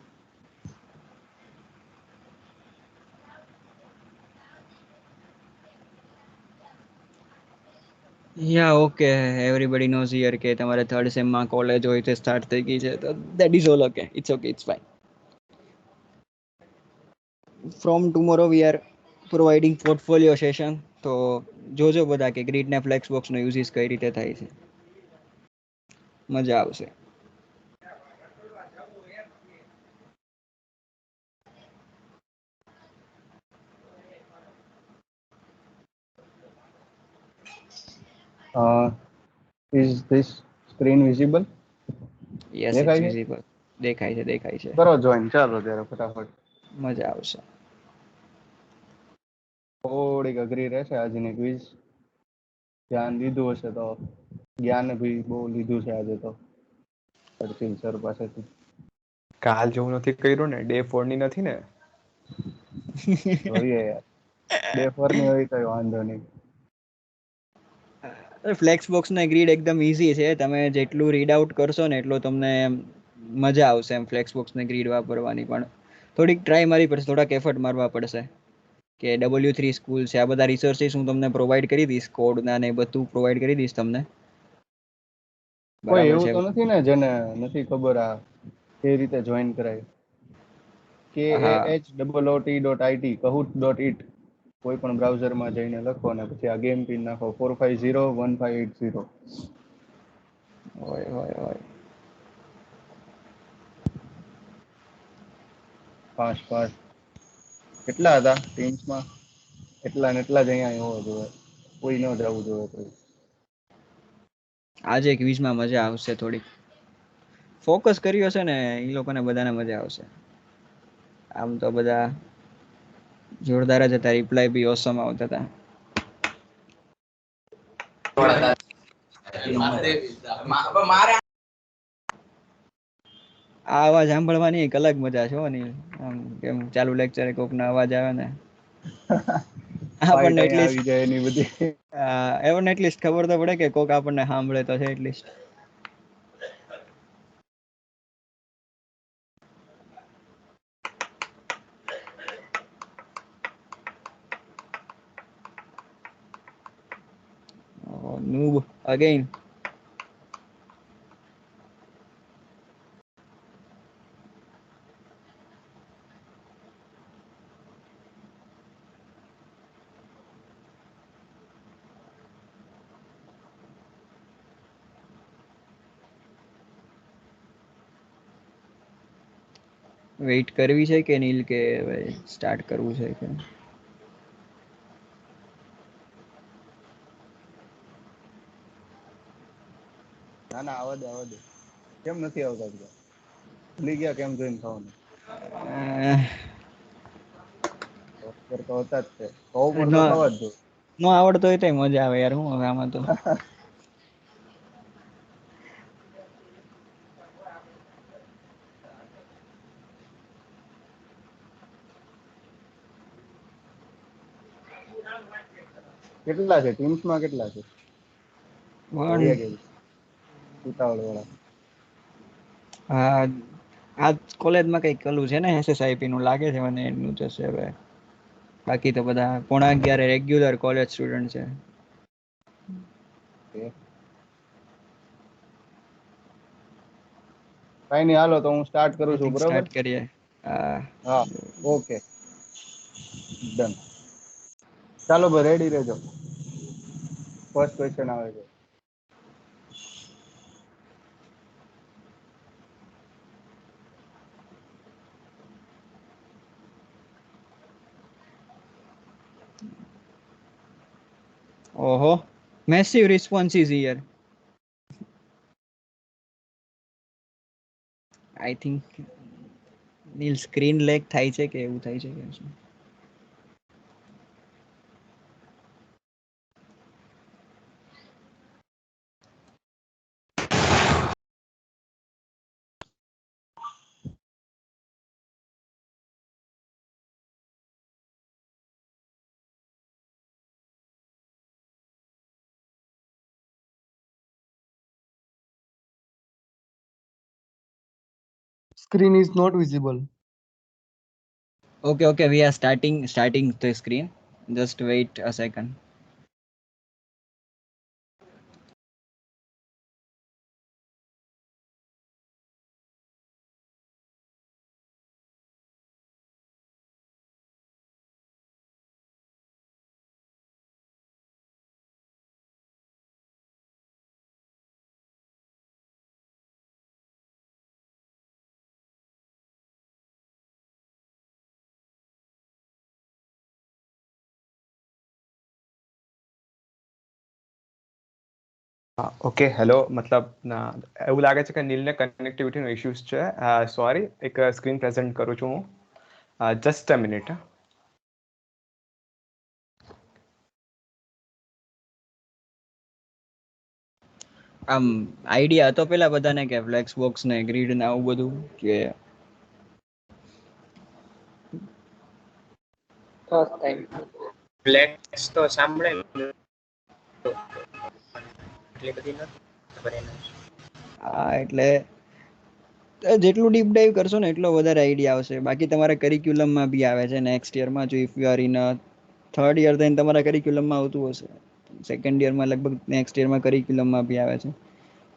Speaker 1: Yeah, okay, everybody knows here કે તમારે થર્ડ સેમમાં કોલેજ હોય તે સ્ટાર્ટ થઈ ગઈ છે, તો that is all okay, it's fine. From tomorrow we are providing portfolio session, તો જોજો બધા કે ગ્રીડ ને ફ્લેક્સબોક્સ નો યુઝિસ કઈ રીતે થાય છે, મજા આવશે.
Speaker 3: Is this screen visible?
Speaker 1: Yes, it's
Speaker 3: દેખાય છે?
Speaker 1: વિઝિબલ, દેખાય છે,
Speaker 3: કરો જોઈન, ચાલો ત્યારે ફટાફટ.
Speaker 1: મજા આવશે.
Speaker 3: થોડીક અઘરી રહેશે આજની ક્વિઝ. ધ્યાન દીધું હશે તો જ્ઞાન બી બહુ લીધું છે આજે તો હર્ષિલ સર પાસેથી.
Speaker 5: કાલ જેવું નથી કર્યું ને, ડે 4 ની નથી ને?
Speaker 3: જોઈએ યાર. બે ફોરની હોય તો વાંધો નહીં.
Speaker 1: ફ્લેક્સ બોક્સ ને ગ્રીડ એકદમ ઈઝી છે. તમે જેટલું રીડ આઉટ કરશો ને એટલું તમને મજા આવશે એમ ફ્લેક્સ બોક્સ ને ગ્રીડ વાપરવાની. પણ થોડીક ટ્રાય મારવી પડશે, થોડાક એફર્ટ મારવા પડશે. કે W3 સ્કૂલ છે, આ બધા રિસોર્સિસ હું તમને પ્રોવાઈડ કરી દઈશ, કોડ ના ને બધું પ્રોવાઈડ કરી દઈશ તમને.
Speaker 3: કોઈ
Speaker 1: બરાબર
Speaker 3: એવું
Speaker 1: છે.
Speaker 3: તો નથી ને જેને નથી ખબર આ કઈ રીતે જોઈન કરાય?
Speaker 1: હા
Speaker 3: KAHOOT.IT kahoot.it કોઈ પણ બ્રાઉઝરમાં જઈને લખો ને પછી આ ગેમ પિન નાખો 45015880.
Speaker 1: હોય.
Speaker 3: 5 કેટલા હતા ટીમ્સમાં? એટલા ને એટલા જ અહીંયા હોવો જોઈએ, કોઈ ન જવું જોઈએ કોઈ.
Speaker 1: આજે ક્વિઝમાં મજા આવશે થોડીક. ફોકસ કર્યું હશે ને એ લોકોને બધાને મજા આવશે. આમ તો બધા જોરદાર જ હતા, રિપ્લાય બી ઓસમ આવતા હતા. આ અવાજ સાંભળવાની એક અલગ મજા છે હો અનિલ. આમ કેમ ચાલુ લેક્ચરે કોકનો અવાજ આવે ને
Speaker 3: ફાઇટ
Speaker 1: આપણને
Speaker 3: અહીંયા
Speaker 1: એટલીસ્ટ
Speaker 3: આવી જાય એની બધી.
Speaker 1: આપણને એટલીસ્ટ ખબર તો પડે કે કોક આપણને સાંભળે તો છે એટલીસ્ટ. Noob again. વેઇટ કરવી છે કે નીલ કે સ્ટાર્ટ કરવું છે કે?
Speaker 3: ના ના આવવા દે. કેમ નથી આવતા બધા? ભૂલી ગયા કેમ જોઈન થવાનું? સોફ્ટવેર તો હતા જ તે. સો ઉપર તો થવા જ જોઈએ.
Speaker 1: નો આવડતો હોય તો મજા આવે યાર. હું હવે આમાં તો
Speaker 3: કેટલા છે ટીમ્સમાં? કેટલા છે?
Speaker 1: પણ
Speaker 3: ઘડિયા ગેમ ઉતાવળ વાળા.
Speaker 1: હા, આ કોલેજમાં કઈક કલું છે ને SSIP નું લાગે છે મને એનું જશે હવે. બાકી તો બધા 11:30 રેગ્યુલર કોલેજ સ્ટુડન્ટ છે.
Speaker 3: કઈ નહીં, હાલો તો હું સ્ટાર્ટ કરું
Speaker 1: આઈ
Speaker 3: છું,
Speaker 1: થિંક
Speaker 3: બરોબર?
Speaker 1: સ્ટાર્ટ કરીએ.
Speaker 3: હા, ઓકે ડન. ચાલો ભાઈ, રેડી રહેજો. ફર્સ્ટ ક્વેશ્ચન આવે છે.
Speaker 1: ઓહો, massive response is here. I think Neil screen lag થાય છે કે એવું થાય છે કે શું?
Speaker 5: Screen is not visible.
Speaker 1: Okay, we are starting the screen. Just wait a second.
Speaker 6: Okay hello, મતલબ ના એવું લાગે છે કે નીલને કનેક્ટિવિટીનો ઇશ્યુઝ છે. સોરી, એક સ્ક્રીન પ્રેઝન્ટ કરું છું હું. Just a minute.
Speaker 1: આમ આઈડિયા હતો પેલા બધાને કે ફ્લેક્સ બોક્સ ને ગ્રીડ ને આવું બધું કે
Speaker 2: ફર્સ્ટ ટાઈમ. ફ્લેક્સ તો સાંભળેલું એટલી બધી નથી ખબર એનું.
Speaker 1: હા એટલે જેટલું ડીપ ડાઈવ કરશો ને એટલો વધારે આઈડિયા આવશે. બાકી તમારા કરિક્યુલમમાં બી આવે છે નેક્સ્ટ યરમાં, જો if you are in third year થઈને તમારા કરિક્યુલમમાં આવતું હશે. સેકન્ડ યરમાં લગભગ નેક્સ્ટ યરમાં કરિક્યુલમમાં બી આવે છે.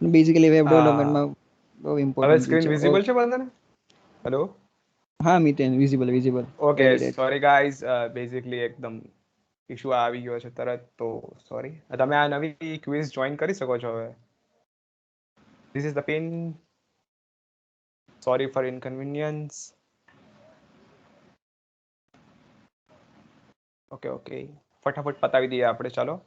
Speaker 1: બેઝિકલી વેબ
Speaker 6: હા,
Speaker 1: ડેવલપમેન્ટમાં બહુ
Speaker 6: હવે
Speaker 1: ઇમ્પોર્ટન્ટ
Speaker 6: સ્ક્રીન
Speaker 1: છે.
Speaker 6: વિઝિબલ છે બધાને? હેલો.
Speaker 1: હા Miten, visible visible,
Speaker 6: okay,
Speaker 1: ready ready.
Speaker 6: Sorry guys, basically એકદમ ઇશ્યુ આવી ગયો છે તરત, તો સોરી. તમે આ નવી ક્વિઝ જોઈન કરી શકો છો હવે. This is the pin. Sorry for inconvenience. Okay okay, ફટાફટ પતાવી દઈએ આપણે, ચાલો.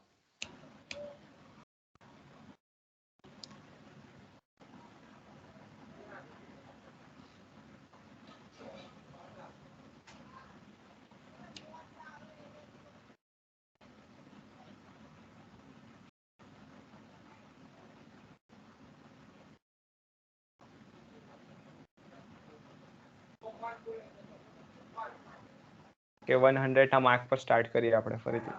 Speaker 6: કે 100 ના માર્ક પર સ્ટાર્ટ કરીએ આપણે ફરીથી.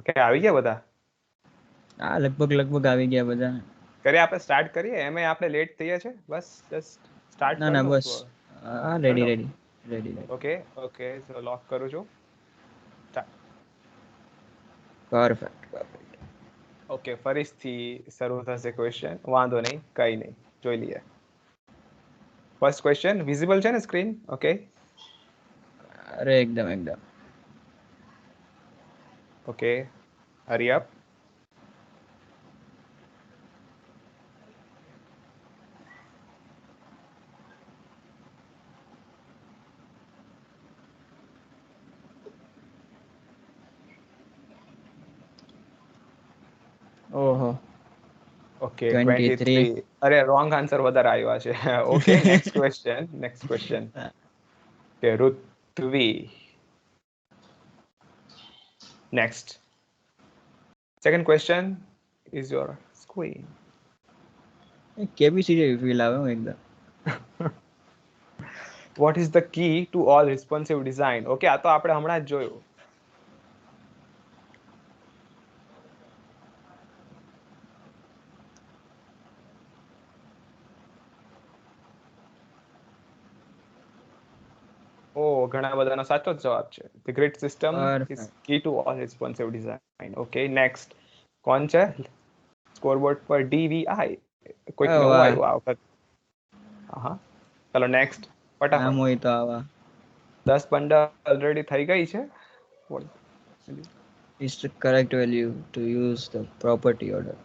Speaker 6: ઓકે, આવી ગયા બધા?
Speaker 1: હા લગભગ આવી ગયા બધા.
Speaker 6: કરીએ આપણે, સ્ટાર્ટ કરીએ. એમે આપણે લેટ થઈએ છે, બસ જસ્ટ સ્ટાર્ટ
Speaker 1: ના
Speaker 6: કરી
Speaker 1: ના
Speaker 6: દઉં
Speaker 1: બસ,
Speaker 6: છું.
Speaker 1: હા
Speaker 6: કરી
Speaker 1: રેડી
Speaker 6: દઉં?
Speaker 1: Ready ready ready.
Speaker 6: Okay okay, so lock કરું છું.
Speaker 1: Perfect perfect.
Speaker 6: ઓકે, ફરીથી શરૂ થશે ક્વેશ્ચન. વાંધો નહીં, કઈ નહીં, જોઈ લઈએ. ફર્સ્ટ ક્વેશ્ચન વિઝિબલ છે ને સ્ક્રીન? ઓકે
Speaker 1: અરે એકદમ એકદમ.
Speaker 6: Okay, hurry up.
Speaker 1: ઓહો.
Speaker 6: ઓકે
Speaker 1: 23.
Speaker 6: 23. અરે રોંગ આન્સર વધારે આવ્યા છે. Okay, next question. કે Rutvi. Next, second question is your screen.
Speaker 1: KBC જેવી ફીલ આવે હું એકદમ.
Speaker 6: What is the key to all responsive design? Okay, આ તો આપણે હમણાં જ જોયું. ઓ, ઘણા બધાનો સાચો જ જવાબ છે. The grid system is
Speaker 1: perfect.
Speaker 6: Key to all responsive design. Okay, next કોણ છે સ્કોરબોર્ડ પર? DVI. કોઈક નવું
Speaker 1: વાહ.
Speaker 6: આવ્યું આ વખત. હા, ચલો નેક્સ્ટ,
Speaker 1: નામ
Speaker 6: ફટાફટ.
Speaker 1: હોય તો આવા.
Speaker 6: 10 બંડલ ઓલરેડી થઈ ગઈ છે.
Speaker 1: Is the correct value to use the property order.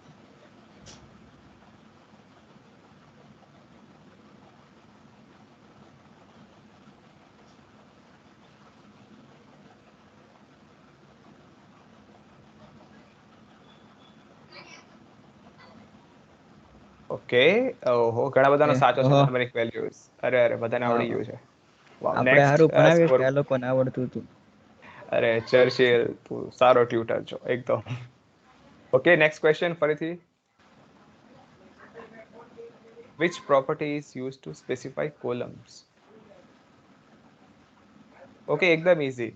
Speaker 6: Okay, ઓહો, ઘણા બધાનો સાચો છે.
Speaker 1: ઓહો.
Speaker 6: Numeric values. અરે અરે, બધાને આવડી ગયું છે. વાવ,
Speaker 1: આપણે
Speaker 6: નેક્સ્ટ
Speaker 1: સારું ભણાવીએ
Speaker 6: સ્કોર.
Speaker 1: કે આ લોકોને આવડતું હતું.
Speaker 6: અરે ચર્ચિલ, તું સારો ટ્યુટર છો એકદમ. ઓકે, નેક્સ્ટ ક્વેશ્ચન ફરીથી. Which property is used to specify columns? Okay, એકદમ easy.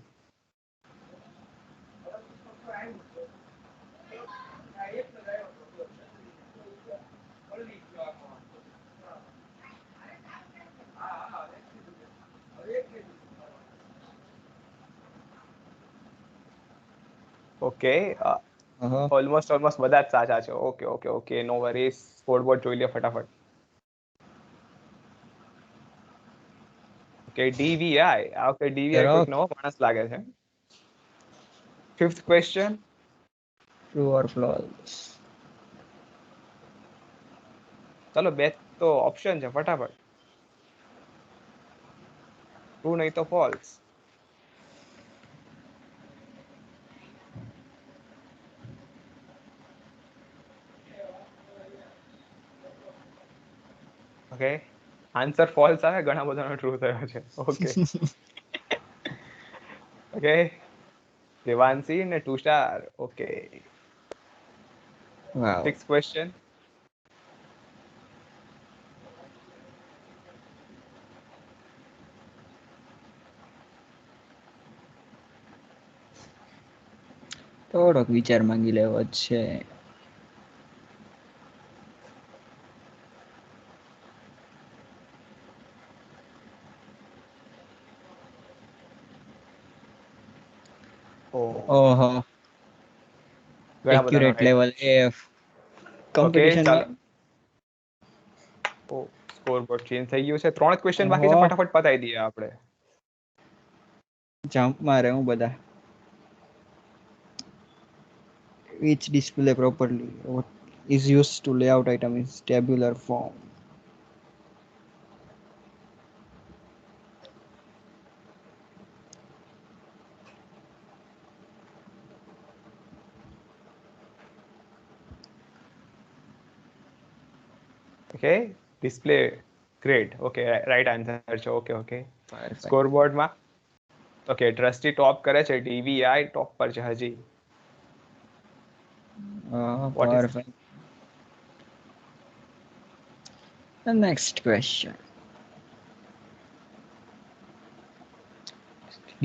Speaker 6: ઓકે,
Speaker 1: ઓહો.
Speaker 6: ઓલમોસ્ટ બધા જ સાચા છે. ઓકે ઓકે ઓકે, નો વરીઝ. સ્કોરબોર્ડ જોઈ લે ફટાફટ. Okay, DVI. આ વખતે DVI કોઈક
Speaker 1: Rock.
Speaker 6: નવો માણસ લાગે છે. Fifth question.
Speaker 1: True or false?
Speaker 6: ચલો, બે તો ઓપ્શન છે, ફટાફટ. ટ્રુ નહીં તો ફોલ્સ. ઓકે આન્સર ફોલ્સ આવે, ઘણા બધાનો ટ્રુ થયો છે. ઓકે ઓકે દેવાંશી ને Tushar. Okay
Speaker 1: wow.
Speaker 6: 6th question.
Speaker 1: થોડોક વિચાર માંગી લેવો જ છે. ઓહો, accurate level F competition.
Speaker 6: Score board change થઈ ગયું છે. 3 ક્વેશ્ચન બાકી છે,
Speaker 1: ઓહો.
Speaker 6: ફટાફટ પતાવી દઈએ આપણે.
Speaker 1: જમ્પ મારે હું બધા. Which display properly what is used to layout item is tabular form.
Speaker 6: Okay display grid. Okay right answer છે. Okay okay
Speaker 1: Perfect.
Speaker 6: સ્કોરબોર્ડમાં ઓકે ટ્રસ્ટી ટોપ કરે છે, ડીવીઆઈ ટોપ પર છે હજી. What is-
Speaker 1: Perfect. The next question.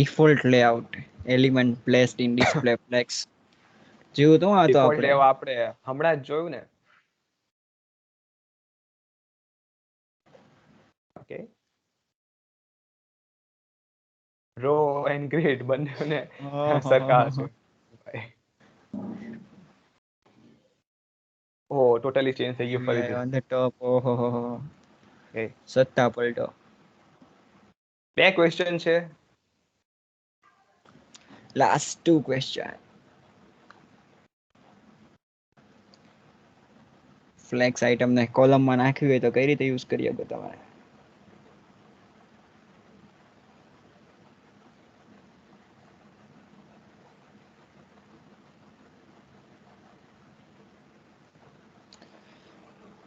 Speaker 1: Default layout element placed in display flex. જેવું તો આ તો
Speaker 6: ડિફોલ્ટ
Speaker 1: આપણે
Speaker 6: લેવા આપણે હમણાં જ જોયું ને. ઓકે રો એન્ડ ગ્રીડ બંનેને સરખા છે. ઓ ટોટલી ચેન્જ થઈ ગયું ફરીથી.
Speaker 1: on the top. ઓહો
Speaker 6: Okay.
Speaker 1: સત્તા પલટો.
Speaker 6: 2 ક્વેશ્ચન છે.
Speaker 1: Last 2 question. ફ્લેક્સ આઇટમ ને કોલમમાં નાખવી હોય તો કઈ રીતે યુઝ કરી શકો તમારે?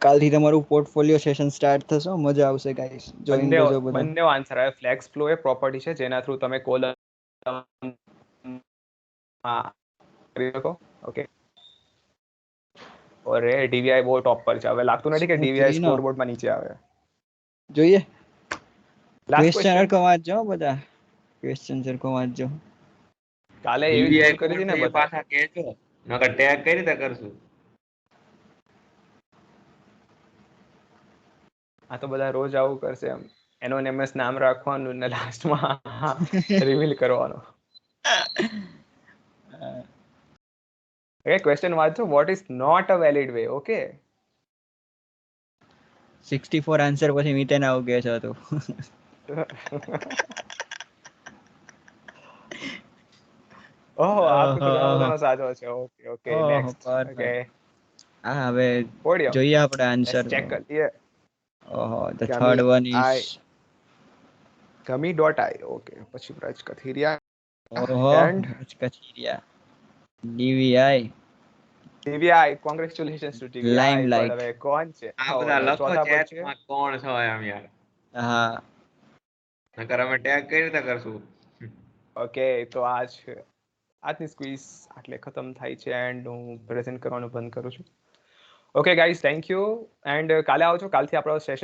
Speaker 1: કાલથી તમારું પોર્ટફોલિયો સેશન સ્ટાર્ટ થશે, મજા આવશે ગાઈસ. જોઈન કરજો બધા.
Speaker 6: બંને આન્સર આવે. ફ્લેક્સ ફ્લો એ પ્રોપર્ટી છે જેના થ્રુ તમે કોલમ કરી શકો. ઓકે ઓરે ડીવીઆઈ બહુ ટોપ પર છે. હવે લાગતું નથી કે ડીવીઆઈ
Speaker 1: Smoothly, no?
Speaker 6: સ્કોરબોર્ડમાં નીચે આવે.
Speaker 1: જોઈએ
Speaker 6: લાસ્ટ
Speaker 1: ક્વેશ્ચન
Speaker 6: ક્વેશ્ચન.
Speaker 1: સરખો વાંચજો બધા. ક્વેશ્ચન સરખો વાંચજો.
Speaker 6: કાલે એવી ભૂલ કરી હતી ને બધા.
Speaker 2: પાછા કહેજો, નકર ટેગ કઈ રીતે કરશું?
Speaker 6: આ તો બધા રોજ આવું કરશે. એમ એનોનિમસ નામ રાખવાનું ને લાસ્ટમાં રિવીલ કરવાનું. ઓકે ક્વેશ્ચન વાંચો. What is not a valid way? Okay
Speaker 1: 64 answer પછી મિતેન આવું કહે છે તો
Speaker 6: ઓહો આ તો ઘણો ઘણો સાચો છે. ઓકે ઓકે
Speaker 1: ઓહો,
Speaker 6: નેક્સ્ટ.
Speaker 1: perfect.
Speaker 6: ઓકે
Speaker 1: હા હવે
Speaker 6: પોડિયમ
Speaker 1: જોઈએ આપણે આન્સર.
Speaker 6: ચેક કરીએ.
Speaker 1: ઓહો, the
Speaker 6: Gummy
Speaker 1: third one is
Speaker 6: gummy.i. Okay પછી બ્રજ કથિરિયા
Speaker 1: ઓહો
Speaker 6: and
Speaker 1: Kachiriya DVI
Speaker 2: TVI congratulations to TVI.
Speaker 1: Limelight.
Speaker 6: હવે કોણ છે?
Speaker 2: આ બધા લખો
Speaker 6: ચોથા પર છે.
Speaker 2: ચેટમાં કોણ છો એમ યાર,
Speaker 1: હા
Speaker 2: નકર અમે ટેગ કઈ રીતે કરશું?
Speaker 6: ઓકે તો આજની ક્વિઝ આટલે ખતમ થાય છે એન્ડ હું પ્રેઝન્ટ કરવાનું બંધ કરું છું. Okay guys thank you and કાલે આવજો. કાલથી આપણો સેશન